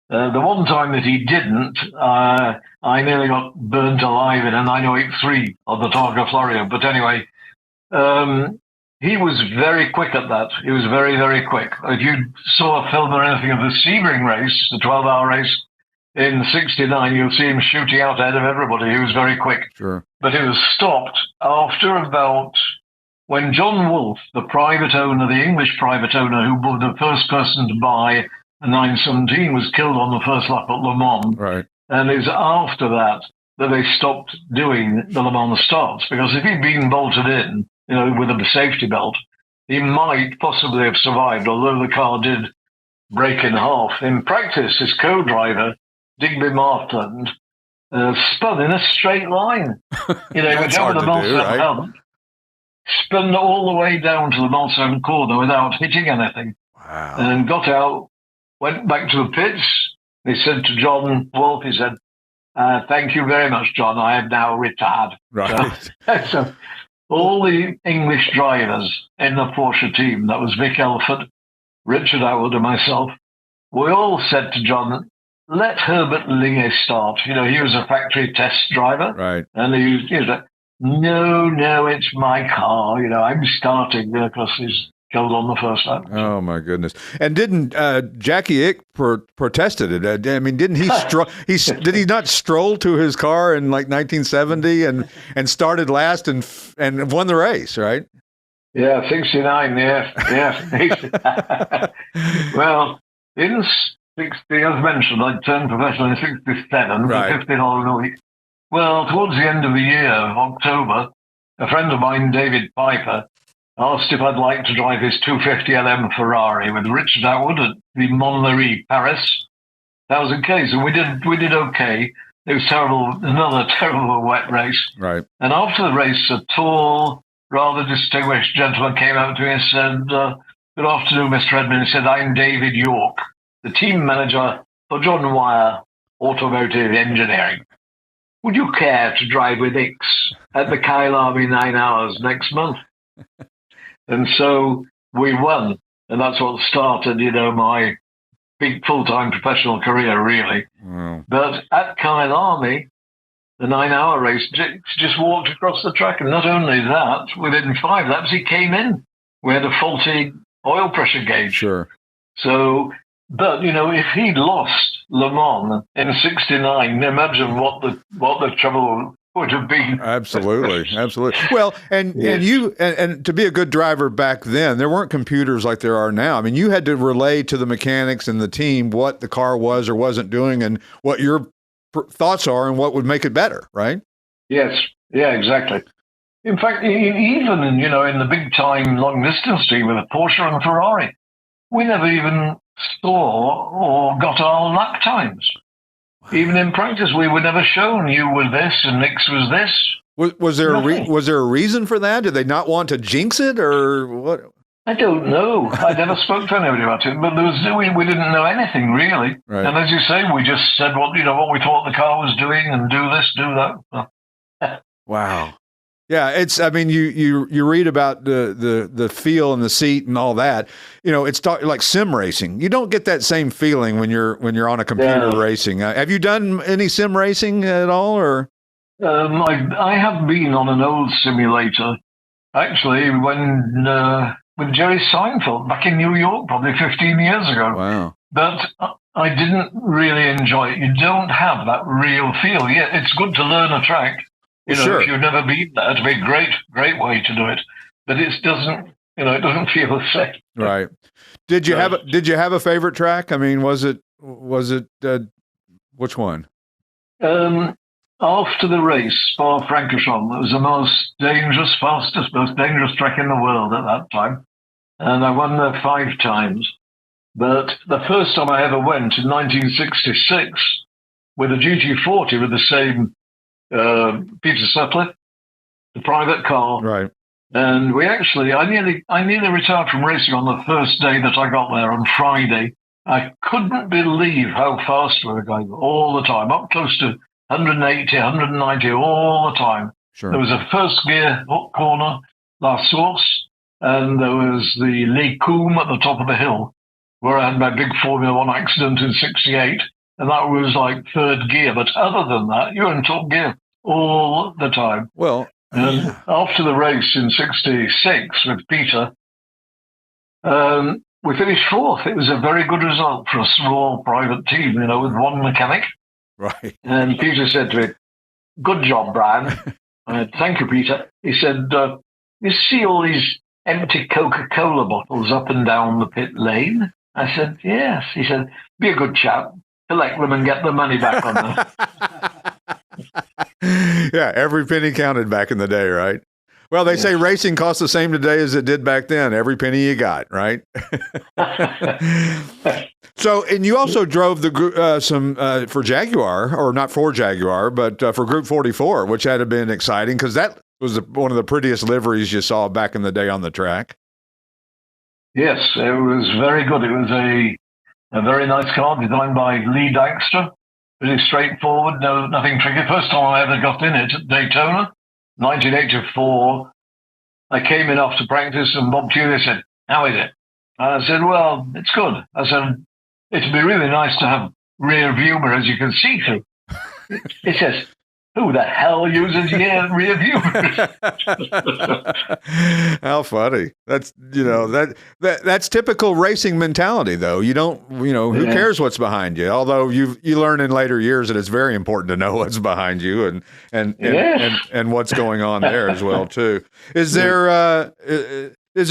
The one time that he didn't, I nearly got burnt alive in a 908-3 on the Tango Florio. But anyway, he was very quick at that. He was very, very quick. If you saw a film or anything of the Sebring race, the 12-hour race in 69, you'll see him shooting out ahead of everybody. He was very quick. Sure. But he was stopped after about when John Wolfe, the private owner, the English private owner who was the first person to buy a 917, was killed on the first lap at Le Mans. Right. And it was after that that they stopped doing the Le Mans starts, because if he'd been bolted in, with a safety belt, he might possibly have survived, although the car did break in half. In practice, his co-driver, Digby Martland, spun in a straight line. That's hard to do, right? Spun all the way down to the Mall 7 corner without hitting anything. Wow. And got out, went back to the pits. He said to John Wolfe, he said, thank you very much, John. I have now retired. Right. So all the English drivers in the Porsche team, that was Vic Elford, Richard Atwood and myself, we all said to John, let Herbert Linge start. He was a factory test driver. Right. And he was like, no, it's my car. I'm starting because he's killed on the first lap. Oh my goodness! And didn't Jackie Ick protested it? I mean, didn't he? Did he not stroll to his car in like 1970 and started last and won the race? Right? Yeah, 69. Yeah. Well, in 60, as mentioned, I turned professional in 67. Right. 15 all in a week. Well, towards the end of the year, October, a friend of mine, David Piper, asked if I'd like to drive his 250 LM Ferrari with Richard Atwood at the Montlhéry, Paris, 1,000 Ks. And we did okay. It was terrible, another terrible wet race. Right. And after the race, a tall, rather distinguished gentleman came up to me and said, good afternoon, Mr. Redman. He said, I'm David York, the team manager for John Wire Automotive Engineering. Would you care to drive with Ix at the Kyle Army 9 Hours next month? And so we won. And that's what started, my big full-time professional career, really. Wow. But at Kyle Army, the 9-hour race, just walked across the track. And not only that, within 5 laps, he came in. We had a faulty oil pressure gauge. Sure. So, but, if he'd lost Le Mans in 69, imagine what the trouble would have been. Absolutely. Well, and to be a good driver back then, there weren't computers like there are now. I mean, you had to relay to the mechanics and the team what the car was or wasn't doing and what your thoughts are and what would make it better, right? Yes. Yeah, exactly. In fact, even in the big time long distance team with a Porsche and a Ferrari, we never even saw or got our lap times. Wow. Even in practice, we were never shown you were this and Nix was this. Was there a reason for that? Did they not want to jinx it or what? I don't know. I never spoke to anybody about it, but we didn't know anything really. Right. And as you say, we just said what we thought the car was doing and do this, do that. Wow. Yeah, you read about the feel and the seat and all that. It's like sim racing. You don't get that same feeling when you're on a computer racing. Have you done any sim racing at all, or? I have been on an old simulator, actually, when with Jerry Seinfeld back in New York, probably 15 years ago. Wow. But I didn't really enjoy it. You don't have that real feel. Yeah, it's good to learn a track. Sure. If you've never been there, it'd be a great way to do it. But it doesn't feel the same. Right. Did you have a favorite track? I mean, was it which one? After the race, Spa-Francorchamps, it was the most dangerous track in the world at that time. And I won there 5 times. But the first time I ever went in 1966 with a GT40 with the same Peter Sutcliffe, the private car. Right. And I nearly retired from racing on the first day that I got there on Friday. I couldn't believe how fast we were going all the time, up close to 180, 190 all the time. Sure. There was a first gear hook corner, La Source, and there was the Mecum at the top of the hill, where I had my big Formula One accident in 68. And that was like third gear. But other than that, you're in top gear all the time. Well, and after the race in 66 with Peter, we finished 4th. It was a very good result for a small private team, with one mechanic. Right. And Peter said to me, good job, Brian. I said, thank you, Peter. He said, you see all these empty Coca-Cola bottles up and down the pit lane? I said, yes. He said, be a good chap. Collect them and get the money back on them. Yeah, every penny counted back in the day, right? Well, they say racing costs the same today as it did back then. Every penny you got, right? So, and you also drove the group for Jaguar, or not for Jaguar, but for Group 44, which had to been exciting because that was one of the prettiest liveries you saw back in the day on the track. Yes, it was very good. It was a very nice car designed by Lee Dykstra. Pretty straightforward, nothing tricky. First time I ever got in it at Daytona, 1984. I came in after practice and Bob Tuley said, "How is it?" And I said, "Well, it's good." I said, "It'd be really nice to have rear view mirrors you can see through." He says, "Who the hell uses rear view mirrors?" How funny. That's, that's typical racing mentality, though. You don't, who cares what's behind you? Although you learn in later years that it's very important to know what's behind you and what's going on there as well, too. Is there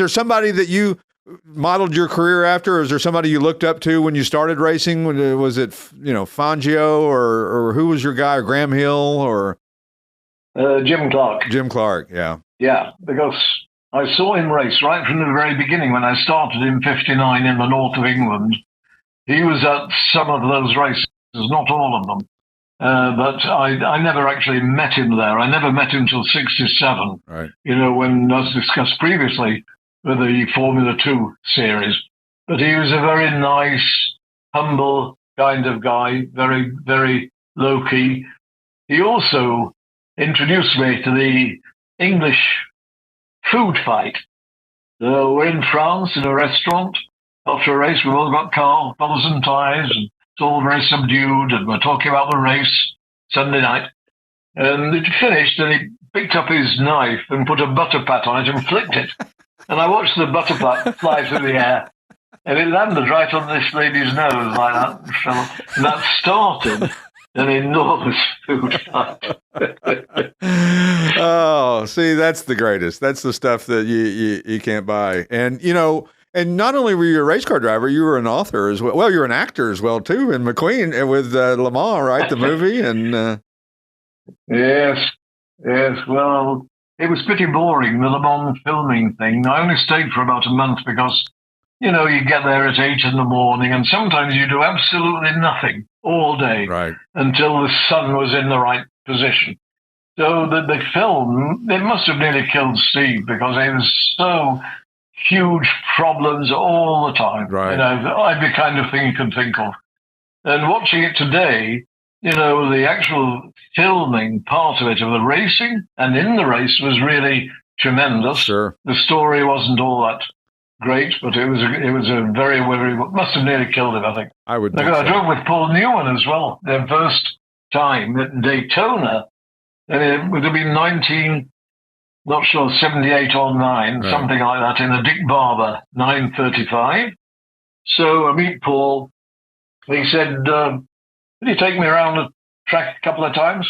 somebody that you modeled your career after, or is there somebody you looked up to when you started racing? Was it, Fangio or who was your guy, or Graham Hill or? Jim Clark. Jim Clark, yeah. Yeah, because I saw him race right from the very beginning when I started in 59 in the north of England. He was at some of those races, not all of them. But I never actually met him there. I never met him till 67. Right. When, as discussed previously, with the Formula 2 series. But he was a very nice, humble kind of guy, very, very low-key. He also introduced me to the English food fight. We're in France in a restaurant. After a race, we've all got collars and ties, and it's all very subdued, and we're talking about the race Sunday night. And it finished, and he picked up his knife and put a butter pat on it and flicked it. And I watched the butter pat fly through the air, and it landed right on this lady's nose like that. And that started an enormous food fight. Oh, see, that's the greatest. That's the stuff that you can't buy. And, and not only were you a race car driver, you were an author as well. Well, you're an actor as well, too, in McQueen with Le Mans, right? The movie. And Yes. Well, it was pretty boring, the Le Mans filming thing. I only stayed for about a month because, you get there at 8 in the morning, and sometimes you do absolutely nothing all day until the sun was in the right position. So the film, it must have nearly killed Steve because it was so huge problems all the time. Right. Every kind of thing you can think of. And watching it today, the actual filming part of it, of the racing and in the race, was really tremendous. Sure. The story wasn't all that great, but it was a very, very, must have nearly killed it, I think. I would think I so. drove with Paul Newman as well, their first time at Daytona. And it would have been 78 or 9, something like that, in a Dick Barber 935. So I meet Paul. He said, "Will you take me around the track a couple of times?"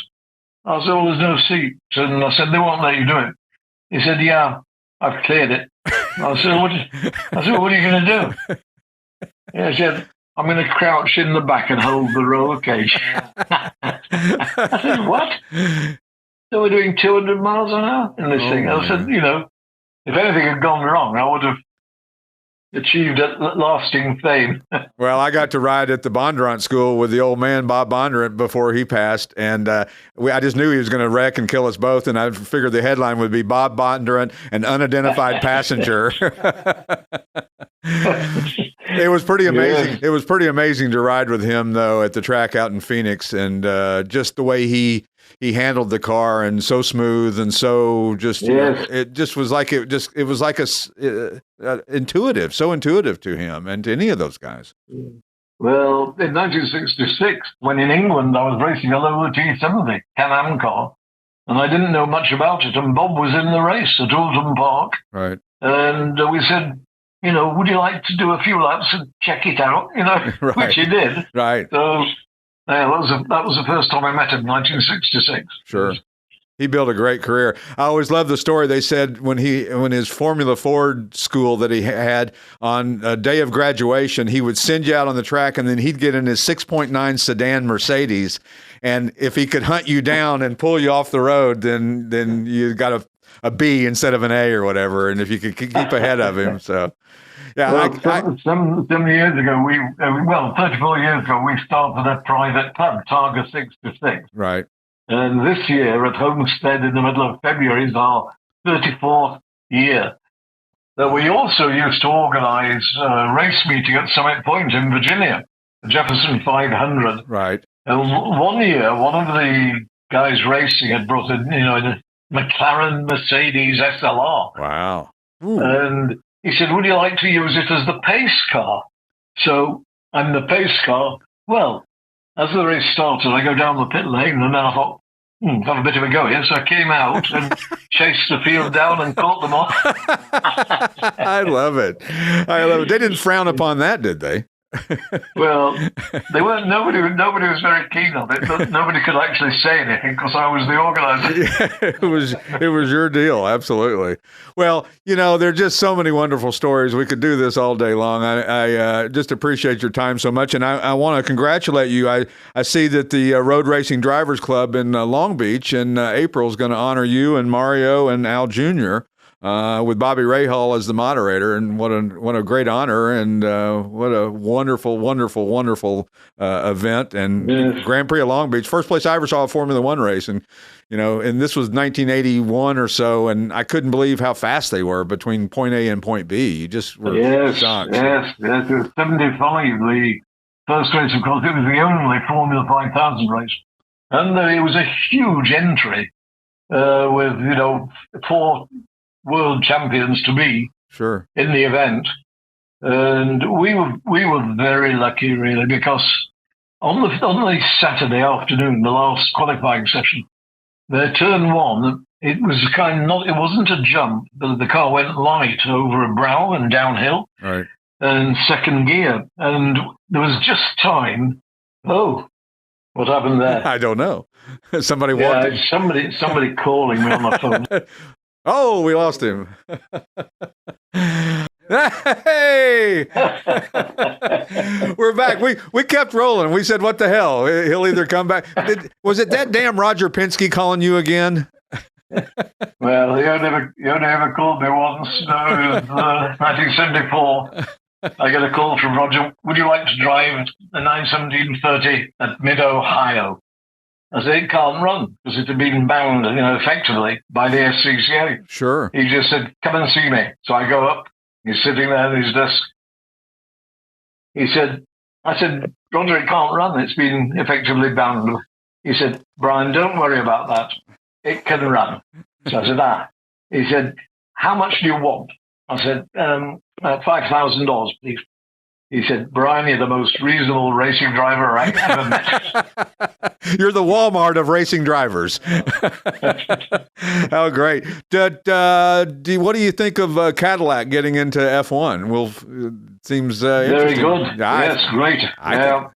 I said, "Well, there's no seats." And I said, "They won't let you do it." He said, "Yeah, I've cleared it." I said, "What are you going to do?" He said, "I'm going to crouch in the back and hold the roller cage." I said, "What?" So we're doing 200 miles an hour in this thing. I said, if anything had gone wrong, I would have achieved lasting fame. Well, I got to ride at the Bondurant school with the old man, Bob Bondurant, before he passed. And I just knew he was going to wreck and kill us both. And I figured the headline would be Bob Bondurant, an unidentified passenger. It was pretty amazing. Yeah. It was pretty amazing to ride with him, though, at the track out in Phoenix. And just the way he handled the car, and so smooth and so just, it just was like, it was like intuitive, so intuitive to him and to any of those guys. Well, in 1966, when in England I was racing a Lola T70 Can-Am car, and I didn't know much about it, and Bob was in the race at Oulton Park. Right. And we said, would you like to do a few laps and check it out? Right. Which he did. Right. So, yeah, that was the first time I met him, 1966. Sure. He built a great career. I always love the story. They said when his Formula Ford school that he had on a day of graduation, he would send you out on the track, and then he'd get in his 6.9 sedan Mercedes, and if he could hunt you down and pull you off the road, then you got a B instead of an A or whatever. And if you could keep ahead of him, so. Yeah, well, some years ago, 34 years ago, we started a private club, Targa 66. Right. And this year at Homestead in the middle of February is our 34th year. We also used to organize a race meeting at Summit Point in Virginia, the Jefferson 500. Right. And one year, one of the guys racing had brought in a McLaren Mercedes SLR. Wow. Ooh. And he said, would you like to use it as the pace car? So I'm the pace car. Well, as the race started, I go down the pit lane, and then I thought, have a bit of a go here. So I came out and chased the field down and caught them off. I love it. They didn't frown upon that, did they? Well, they weren't. Nobody was very keen on it. Nobody could actually say anything because I was the organizer. Yeah, it was your deal, absolutely. Well, there are just so many wonderful stories. We could do this all day long. I just appreciate your time so much, and I want to congratulate you. I see that the Road Racing Drivers Club in Long Beach in April is going to honor you and Mario and Al Jr. With Bobby Rahal as the moderator, and what a great honor, and what a wonderful, wonderful, wonderful event. And yes. Grand Prix of Long Beach, first place I ever saw a Formula One race, and and this was 1981 or so, and I couldn't believe how fast they were between point A and point B. You just were shocked. Yes. It was 75, the first race, of course. It was the only Formula 5000 race, and it was a huge entry with 4 world champions to be in the event, and we were very lucky, really, because on the Saturday afternoon, the last qualifying session, their turn 1, it wasn't a jump, but the car went light over a brow and downhill, right, and second gear, and there was just time. Oh, what happened there? I don't know. Somebody walked. Somebody calling me on the phone. Oh, we lost him. Hey! We're back. We kept rolling. We said, what the hell? He'll either come back. Was it that damn Roger Penske calling you again? Well, he only ever called me once. No, it was 1974. I get a call from Roger. Would you like to drive the 91730 at Mid-Ohio? I said, it can't run because it had been banned, effectively by the SCCA. Sure. He just said, come and see me. So I go up. He's sitting there at his desk. I said, Roger, it can't run. It's been effectively banned. He said, Brian, don't worry about that. It can run. So I said, He said, how much do you want? I said, $5,000, please. He said, Brian, you're the most reasonable racing driver I've ever met. You're the Walmart of racing drivers. How great. What do you think of Cadillac getting into F1? Seems very good. Yes, great.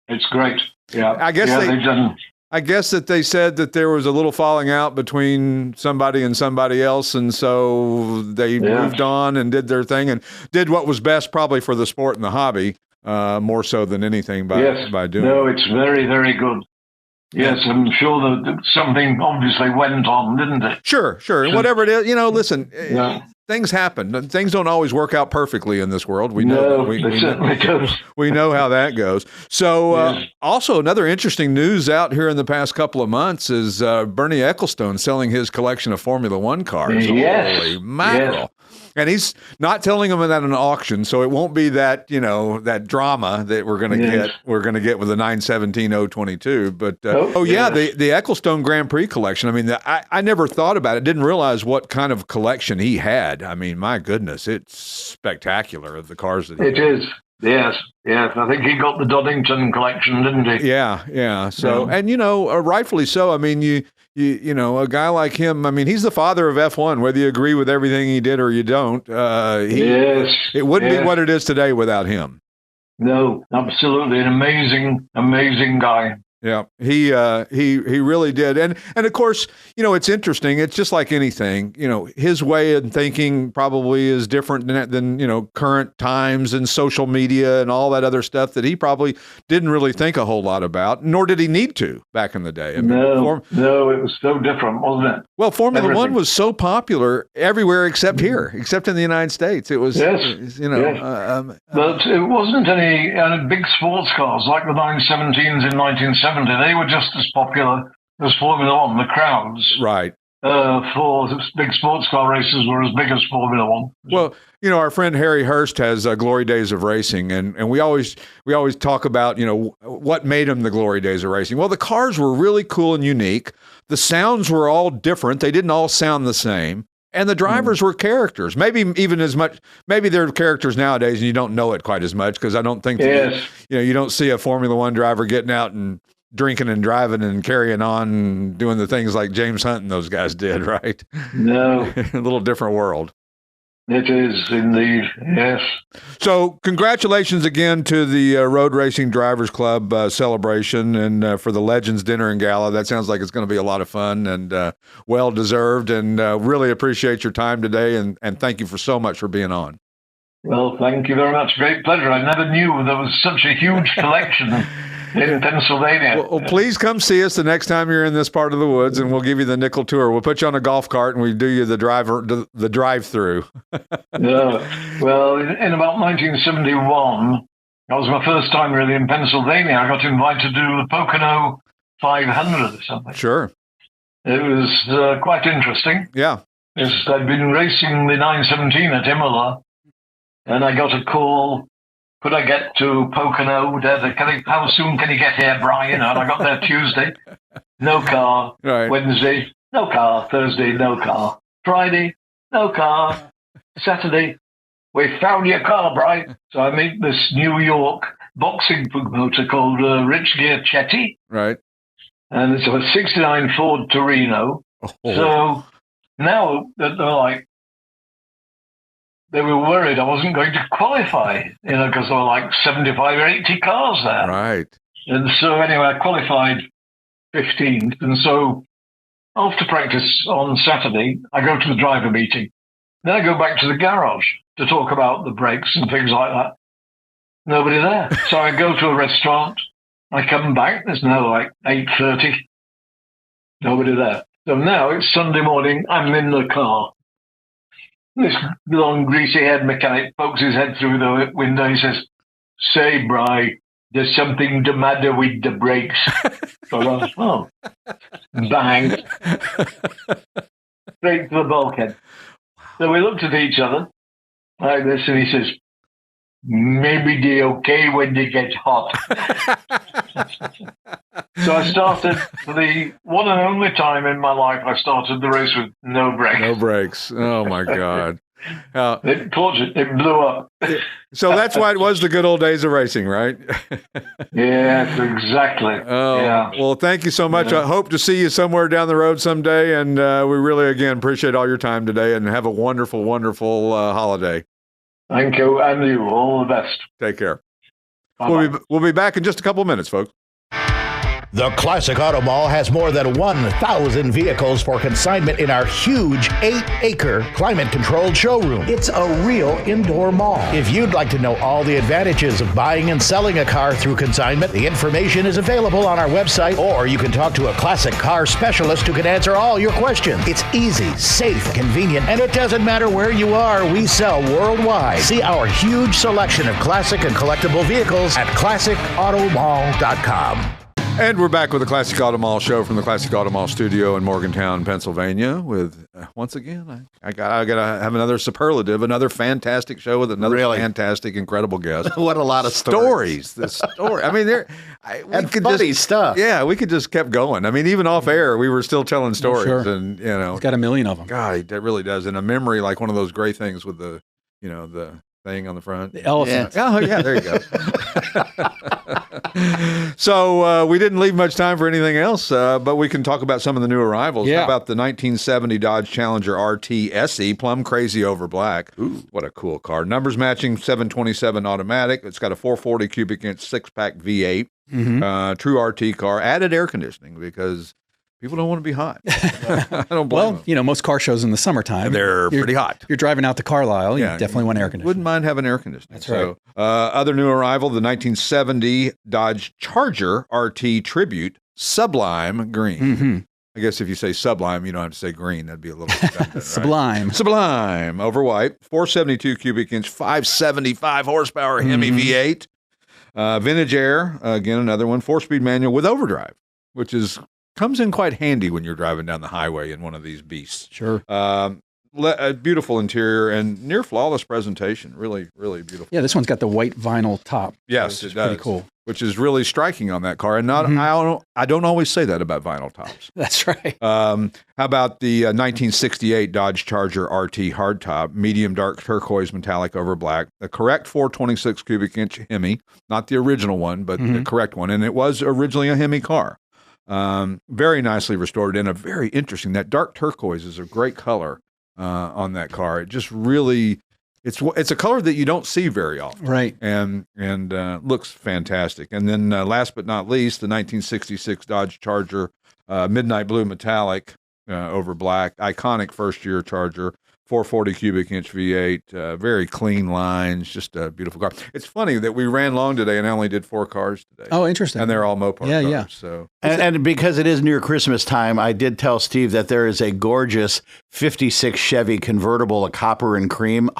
It's great. Yeah, I guess they've done. I guess that they said that there was a little falling out between somebody and somebody else, and so they moved on and did their thing and did what was best probably for the sport and the hobby, more so than anything by doing it. No, it's very, very good. Yes, I'm sure that something obviously went on, didn't it? Sure. And whatever it is, listen, things happen. Things don't always work out perfectly in this world. We know. We know how that goes. So, also another interesting news out here in the past couple of months is Bernie Ecclestone selling his collection of Formula One cars. Yes. Holy mackerel. Yes. And he's not telling them at an auction, so it won't be that that drama that we're going to get. We're going to get with the 917-022. But the Ecclestone Grand Prix collection. I mean, I never thought about it. Didn't realize what kind of collection he had. I mean, my goodness, it's spectacular of the cars that it is. Yes. I think he got the Doddington collection, didn't he? Yeah. So, and rightfully so. I mean, you a guy like him. I mean, he's the father of F1. Whether you agree with everything he did or you don't, it wouldn't be what it is today without him. No, absolutely, an amazing guy. Yeah, he really did, and of course, it's interesting. It's just like anything, his way of thinking probably is different than current times and social media and all that other stuff that he probably didn't really think a whole lot about, nor did he need to back in the day. No, it was so different, wasn't it? Well, Formula One was so popular everywhere except here, except in the United States. It was, yes. But it wasn't any big sports cars like the 917s in 1970. They were just as popular as Formula One. The crowds, right, for big sports car races were as big as Formula One. Well, our friend Harry Hurst has Glory Days of Racing, and we always talk about what made them the Glory Days of Racing. Well, the cars were really cool and unique. The sounds were all different. They didn't all sound the same. And the drivers were characters, maybe even as much. Maybe they're characters nowadays, and you don't know it quite as much because I don't think you don't see a Formula One driver getting out and drinking and driving and carrying on and doing the things like James Hunt and those guys did, right? No, a little different world. It is indeed, yes. So congratulations again to the Road Racing Drivers Club celebration and for the Legends Dinner and Gala. That sounds like it's going to be a lot of fun and well-deserved, and really appreciate your time today, and thank you for so much for being on. Well, thank you very much. Great pleasure. I never knew there was such a huge collection in Pennsylvania. Well, please come see us the next time you're in this part of the woods, and we'll give you the nickel tour. We'll put you on a golf cart, and we do you the drive-through. Well, in about 1971, that was my first time really in Pennsylvania. I got invited to do the Pocono 500 or something. Sure. It was quite interesting. Yeah. I'd been racing the 917 at Imola, and I got a call. Could I get to Pocono? How soon can you get here, Brian? And I got there Tuesday. No car. Right. Wednesday, no car. Thursday, no car. Friday, no car. Saturday, we found your car, Brian. So I meet this New York boxing promoter called Rich Giacchetti. Right. And it's a 69 Ford Torino. Oh. So now that they're like, they were worried I wasn't going to qualify, because there were like 75 or 80 cars there. Right. And so anyway, I qualified 15th. And so after practice on Saturday, I go to the driver meeting. Then I go back to the garage to talk about the brakes and things like that. Nobody there. So I go to a restaurant. I come back. There's now like 8:30. Nobody there. So now it's Sunday morning. I'm in the car. This long, greasy-haired mechanic pokes his head through the window. He says, "Say, Bri, there's something the matter with the brakes." So I go, "Oh." Bang. Straight to the bulkhead. So we looked at each other like this, and he says, "Maybe they're okay when they get hot." So I started, for the one and only time in my life, I started the race with no brakes. No brakes. Oh, my God. It blew up. So that's why it was the good old days of racing, right? Yes, exactly. Oh, yeah. Well, thank you so much. Yeah. I hope to see you somewhere down the road someday, and we really, again, appreciate all your time today, and have a wonderful, wonderful holiday. Thank you, and you. All the best. Take care. Bye-bye. We'll be back in just a couple of minutes, folks. The Classic Auto Mall has more than 1,000 vehicles for consignment in our huge 8-acre climate-controlled showroom. It's a real indoor mall. If you'd like to know all the advantages of buying and selling a car through consignment, the information is available on our website, or you can talk to a classic car specialist who can answer all your questions. It's easy, safe, convenient, and it doesn't matter where you are. We sell worldwide. See our huge selection of classic and collectible vehicles at classicautomall.com. And we're back with the Classic Auto Mall show from the Classic Auto Mall studio in Morgantown, Pennsylvania. With once again, I gotta have another superlative, another fantastic show with another fantastic, incredible guest. What a lot of stories. The story. I mean, funny stuff. Yeah, we could just kept going. I mean, even off air, we were still telling stories, and he's got a million of them. God, that really does. And a memory like one of those gray things with the thing on the front. The elephant. Yeah. Oh, yeah, there you go. So we didn't leave much time for anything else, but we can talk about some of the new arrivals. Yeah. How about the 1970 Dodge Challenger RT SE, plum crazy over black. Ooh, what a cool car. Numbers matching 727 automatic. It's got a 440 cubic inch 6-pack V8. true RT car, added air conditioning because people don't want to be hot. I don't blame them. You know, most car shows in the summertime, They're pretty hot. You're driving out to Carlisle, you definitely want air conditioning. Wouldn't mind having air conditioning. That's right. Other new arrival, the 1970 Dodge Charger RT Tribute Sublime Green. I guess if you say sublime, you don't have to say green. That'd be a little redundant, right? Sublime over white, 472 cubic inch, 575 horsepower Hemi V8. Vintage Air, again, another one, 4-speed manual with overdrive, which comes in quite handy when you're driving down the highway in one of these beasts. Sure. A beautiful interior and near flawless presentation. Really, really beautiful. Yeah, this one's got the white vinyl top. Yes, it does. Pretty cool. Which is really striking on that car. And I don't always say that about vinyl tops. That's right. How about the 1968 Dodge Charger RT hardtop, medium dark turquoise metallic over black, the correct 426 cubic inch Hemi, not the original one, but the correct one. And it was originally a Hemi car. Very nicely restored and a very interesting, that dark turquoise is a great color on that car. It just really, it's a color that you don't see very often. Right. And looks fantastic. And then last but not least, the 1966 Dodge Charger Midnight Blue Metallic over black, iconic first-year Charger, 440 cubic inch V8, very clean lines, just a beautiful car. It's funny that we ran long today and I only did 4 cars today. Oh, interesting. And they're all Mopar cars. Yeah. So. And because it is near Christmas time, I did tell Steve that there is a gorgeous 56 Chevy convertible, a copper and cream.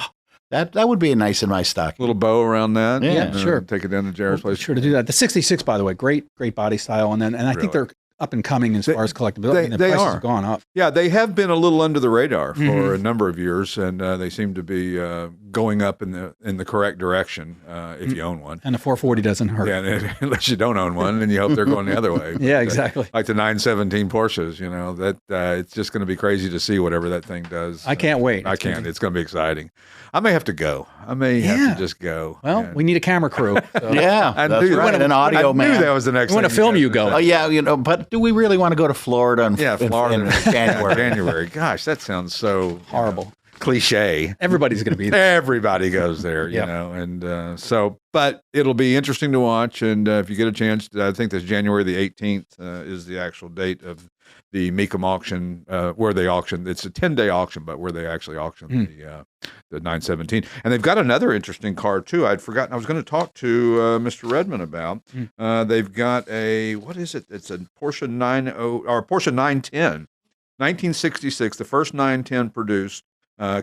That would be nice in my stock. Little bow around that. Yeah, sure. Take it down to Jared's place. Sure to do that. The 66, by the way, great body style. And I think they're up and coming as far as collectibility. And the prices have gone up. Yeah, they have been a little under the radar for a number of years, and they seem to be going up in the correct direction if you own one. And the 440 doesn't hurt. Yeah, unless you don't own one, and you hope they're going the other way. Yeah, exactly. Like the 917 Porsches, that it's just going to be crazy to see whatever that thing does. I can't wait. I can't. It's going to be exciting. I may have to go. I may have to just go. Well, we need a camera crew. So. Yeah, that's right. An audio man. I knew that was the next thing. I want to film you going. Oh, yeah, but do we really want to go to Florida in Florida in January? January. Gosh, that sounds so horrible. Cliche. Everybody's going to be there. Everybody goes there, you know, and but it'll be interesting to watch. And if you get a chance, I think this January the 18th is the actual date of the Mecum auction, where they auction. It's a 10-day auction, but where they actually auction the 917. And they've got another interesting car too. I'd forgotten. I was going to talk to Mr. Redman about. They've got what is it? It's a Porsche 910, 1966, the first 910 produced,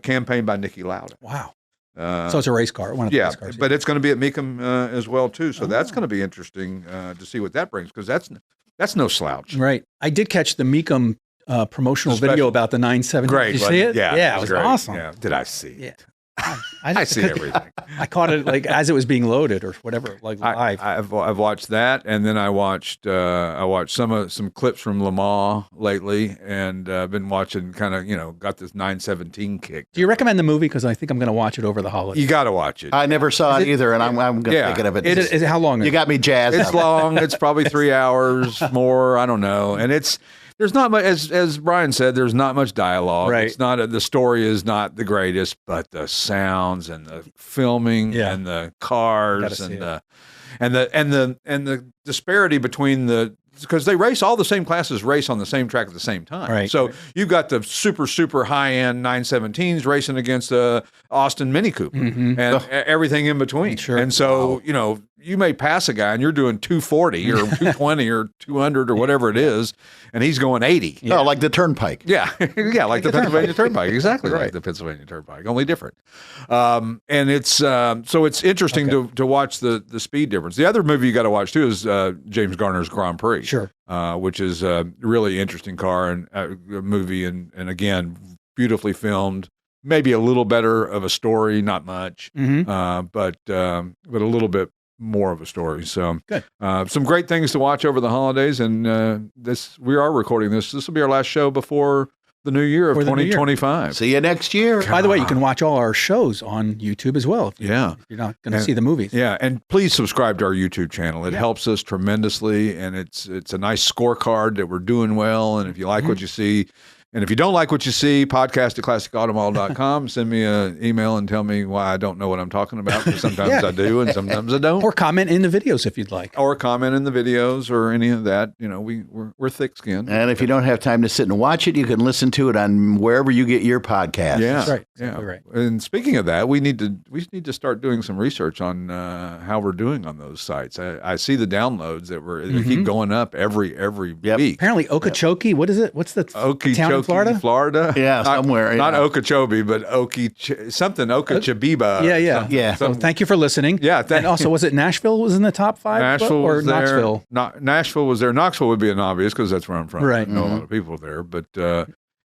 campaigned by Niki Lauda. Wow. So it's a race car. One of the race cars. But it's going to be at Mecum as well too. So that's going to be interesting to see what that brings, because that's no slouch. Right. I did catch the Mecum promotional video about the 970. Great. Did you see it? Yeah, it was great. awesome. Yeah. Did I see it? Yeah. I see everything. I caught it as it was being loaded or whatever, live. I've watched that, and then I watched some clips from Le Mans lately, and I've been watching got this 917 kick. Do you recommend the movie? Because I think I'm going to watch it over the holidays. You got to watch it. I never saw it either, and I'm going to think of it. Is it how long? You got me jazzed. It's long. It's probably 3 hours more. I don't know, and there's not much, as Brian said, there's not much dialogue. Right. It's not the story is not the greatest, but the sounds and the filming and the cars and the disparity between because they race, all the same classes race on the same track at the same time. Right. So you've got the super high-end 917s racing against the Austin Mini Cooper and everything in between. Sure. And so, you may pass a guy and you're doing 240 or 220 or 200 or whatever it is, and he's going 80. Yeah. Oh, like the Turnpike. Yeah, like the Pennsylvania Turnpike. Exactly like the Pennsylvania Turnpike, only different. And it's so it's interesting to watch the speed difference. The other movie you got to watch too is James Garner's Grand Prix. Sure. Which is a really interesting car and a movie, and again, beautifully filmed. Maybe a little better of a story, not much, but a little bit more of a story. So good. Some great things to watch over the holidays, and we are recording this. This will be our last show before the new year of 2025. See you next year. By the way, you can watch all our shows on YouTube as well. If you're not going to see the movies. Yeah, and please subscribe to our YouTube channel. It helps us tremendously, and it's a nice scorecard that we're doing well. And if you like what you see, And if you don't like what you see, podcast@classicautomall.com. Send me an email and tell me why I don't know what I'm talking about. Because sometimes I do and sometimes I don't. Or comment in the videos if you'd like. Or comment in the videos or any of that. You know, we're thick-skinned. And if you don't have time to sit and watch it, you can listen to it on wherever you get your podcast. Yeah, that's right. Yeah. Exactly right. And speaking of that, we need to start doing some research on how we're doing on those sites. I see the downloads that they keep going up every week. Apparently, Okeechobee. What is it? What's the town in Florida? Yeah, somewhere. Not Okeechobee, but Okeechobee. Yeah. So thank you for listening. Yeah. And also, was it Nashville was in the top 5? Nashville or was there. Knoxville? Nashville was there. Knoxville would be an obvious because that's where I'm from. Right. I know a lot of people there. But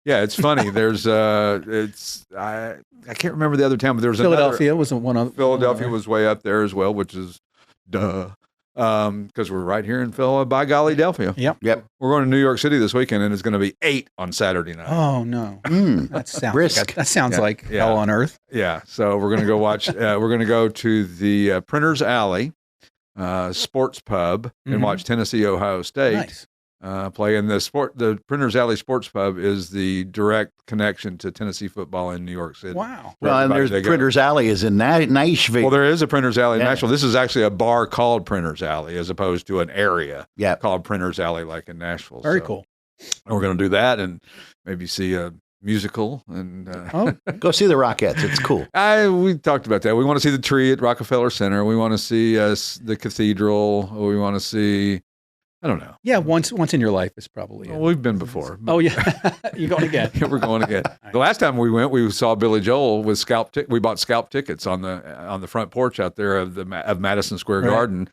yeah, it's funny. There's I can't remember the other town, but there was Philadelphia was one of Philadelphia was way up there as well, which is because we're right here in Philly, by golly, Delphia. Yep. We're going to New York City this weekend, and it's going to be 8 on Saturday night. Oh no, that sounds brisk. That sounds like hell on earth. Yeah, so we're going to go watch. We're going to go to the Printers Alley Sports Pub and watch Tennessee Ohio State. Nice. Play in the Printers Alley Sports Pub is the direct connection to Tennessee football in New York City. Wow. Well, and there's Printers Alley is in Nashville. Well, there is a Printers Alley in Nashville. This is actually a bar called Printers Alley as opposed to an area called Printers Alley like in Nashville. Very cool. And we're going to do that and maybe see a musical and go see the Rockettes. It's cool. We talked about that. We want to see the tree at Rockefeller Center. We want to see the cathedral. We want to see. I don't know. Yeah, once in your life is probably. Well, we've been before. Oh yeah, you're going again. Yeah, we're going again. The last time we went, we saw Billy Joel with we bought scalp tickets on the front porch out there of Madison Square Garden,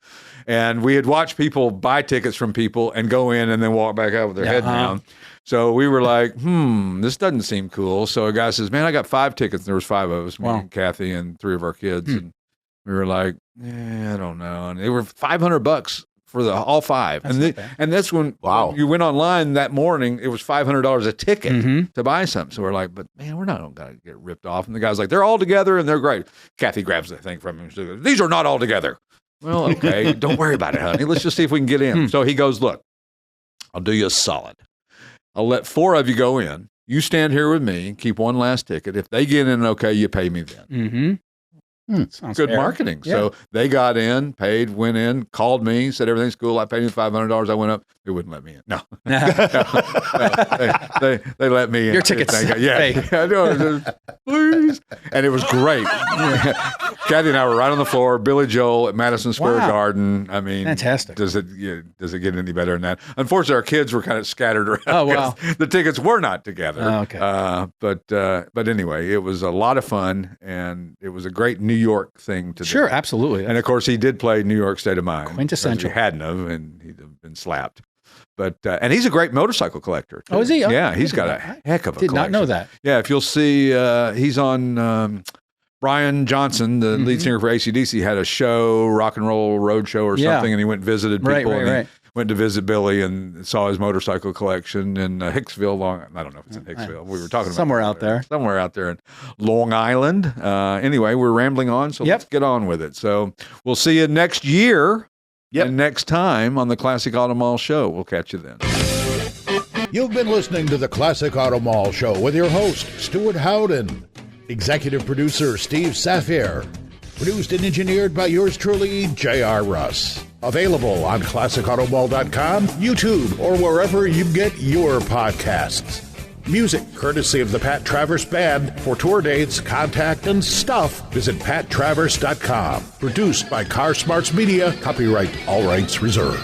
and we had watched people buy tickets from people and go in and then walk back out with their head down. So we were like, this doesn't seem cool. So a guy says, "Man, I got 5 tickets." And there was 5 of us, me and Kathy and 3 of our kids, and we were like, I don't know, and they were $500. For all 5. And that's when you went online that morning, it was $500 a ticket to buy something. So we're like, but man, we're not going to get ripped off. And the guy's like, they're all together and they're great. Kathy grabs the thing from him. She goes, these are not all together. Well, okay, don't worry about it, honey. Let's just see if we can get in. So he goes, look, I'll do you a solid. I'll let 4 of you go in. You stand here with me, keep one last ticket. If they get in, okay, you pay me then. Sounds good fair. marketing. Yeah. So they got in, paid, went in, called me, said everything's cool. I paid him $500. I went up. They wouldn't let me in. No. They let me in. Your tickets. Yeah. I know. Please. And it was great. Kathy and I were right on the floor. Billy Joel at Madison Square Garden. I mean, fantastic. Does it get any better than that? Unfortunately, our kids were kind of scattered around. Oh, wow. The tickets were not together. Oh, okay. But anyway, it was a lot of fun, and it was a great New York thing to do. Sure, absolutely. And of course, he did play New York State of Mind. Quintessential. He hadn't have, and he'd have been slapped. But and he's a great motorcycle collector, too. Oh, is he? Yeah, he's got a heck of a collection. Did not know that. Yeah, if you'll see, he's on Brian Johnson, the lead singer for AC/DC, had a show, Rock and Roll Road Show or something, and he went and visited people. Right. Went to visit Billy and saw his motorcycle collection in Hicksville. I don't know if it's in Hicksville. We were talking about somewhere out there in Long Island. Anyway, we're rambling on, so let's get on with it. So we'll see you next year and next time on the Classic Auto Mall Show. We'll catch you then. You've been listening to the Classic Auto Mall Show with your host, Stuart Howden, executive producer Steve Safier, produced and engineered by yours truly, J.R. Russ. Available on ClassicAutomall.com, YouTube, or wherever you get your podcasts. Music courtesy of the Pat Travers Band. For tour dates, contact, and stuff, visit PatTravers.com. Produced by Car Smarts Media. Copyright all rights reserved.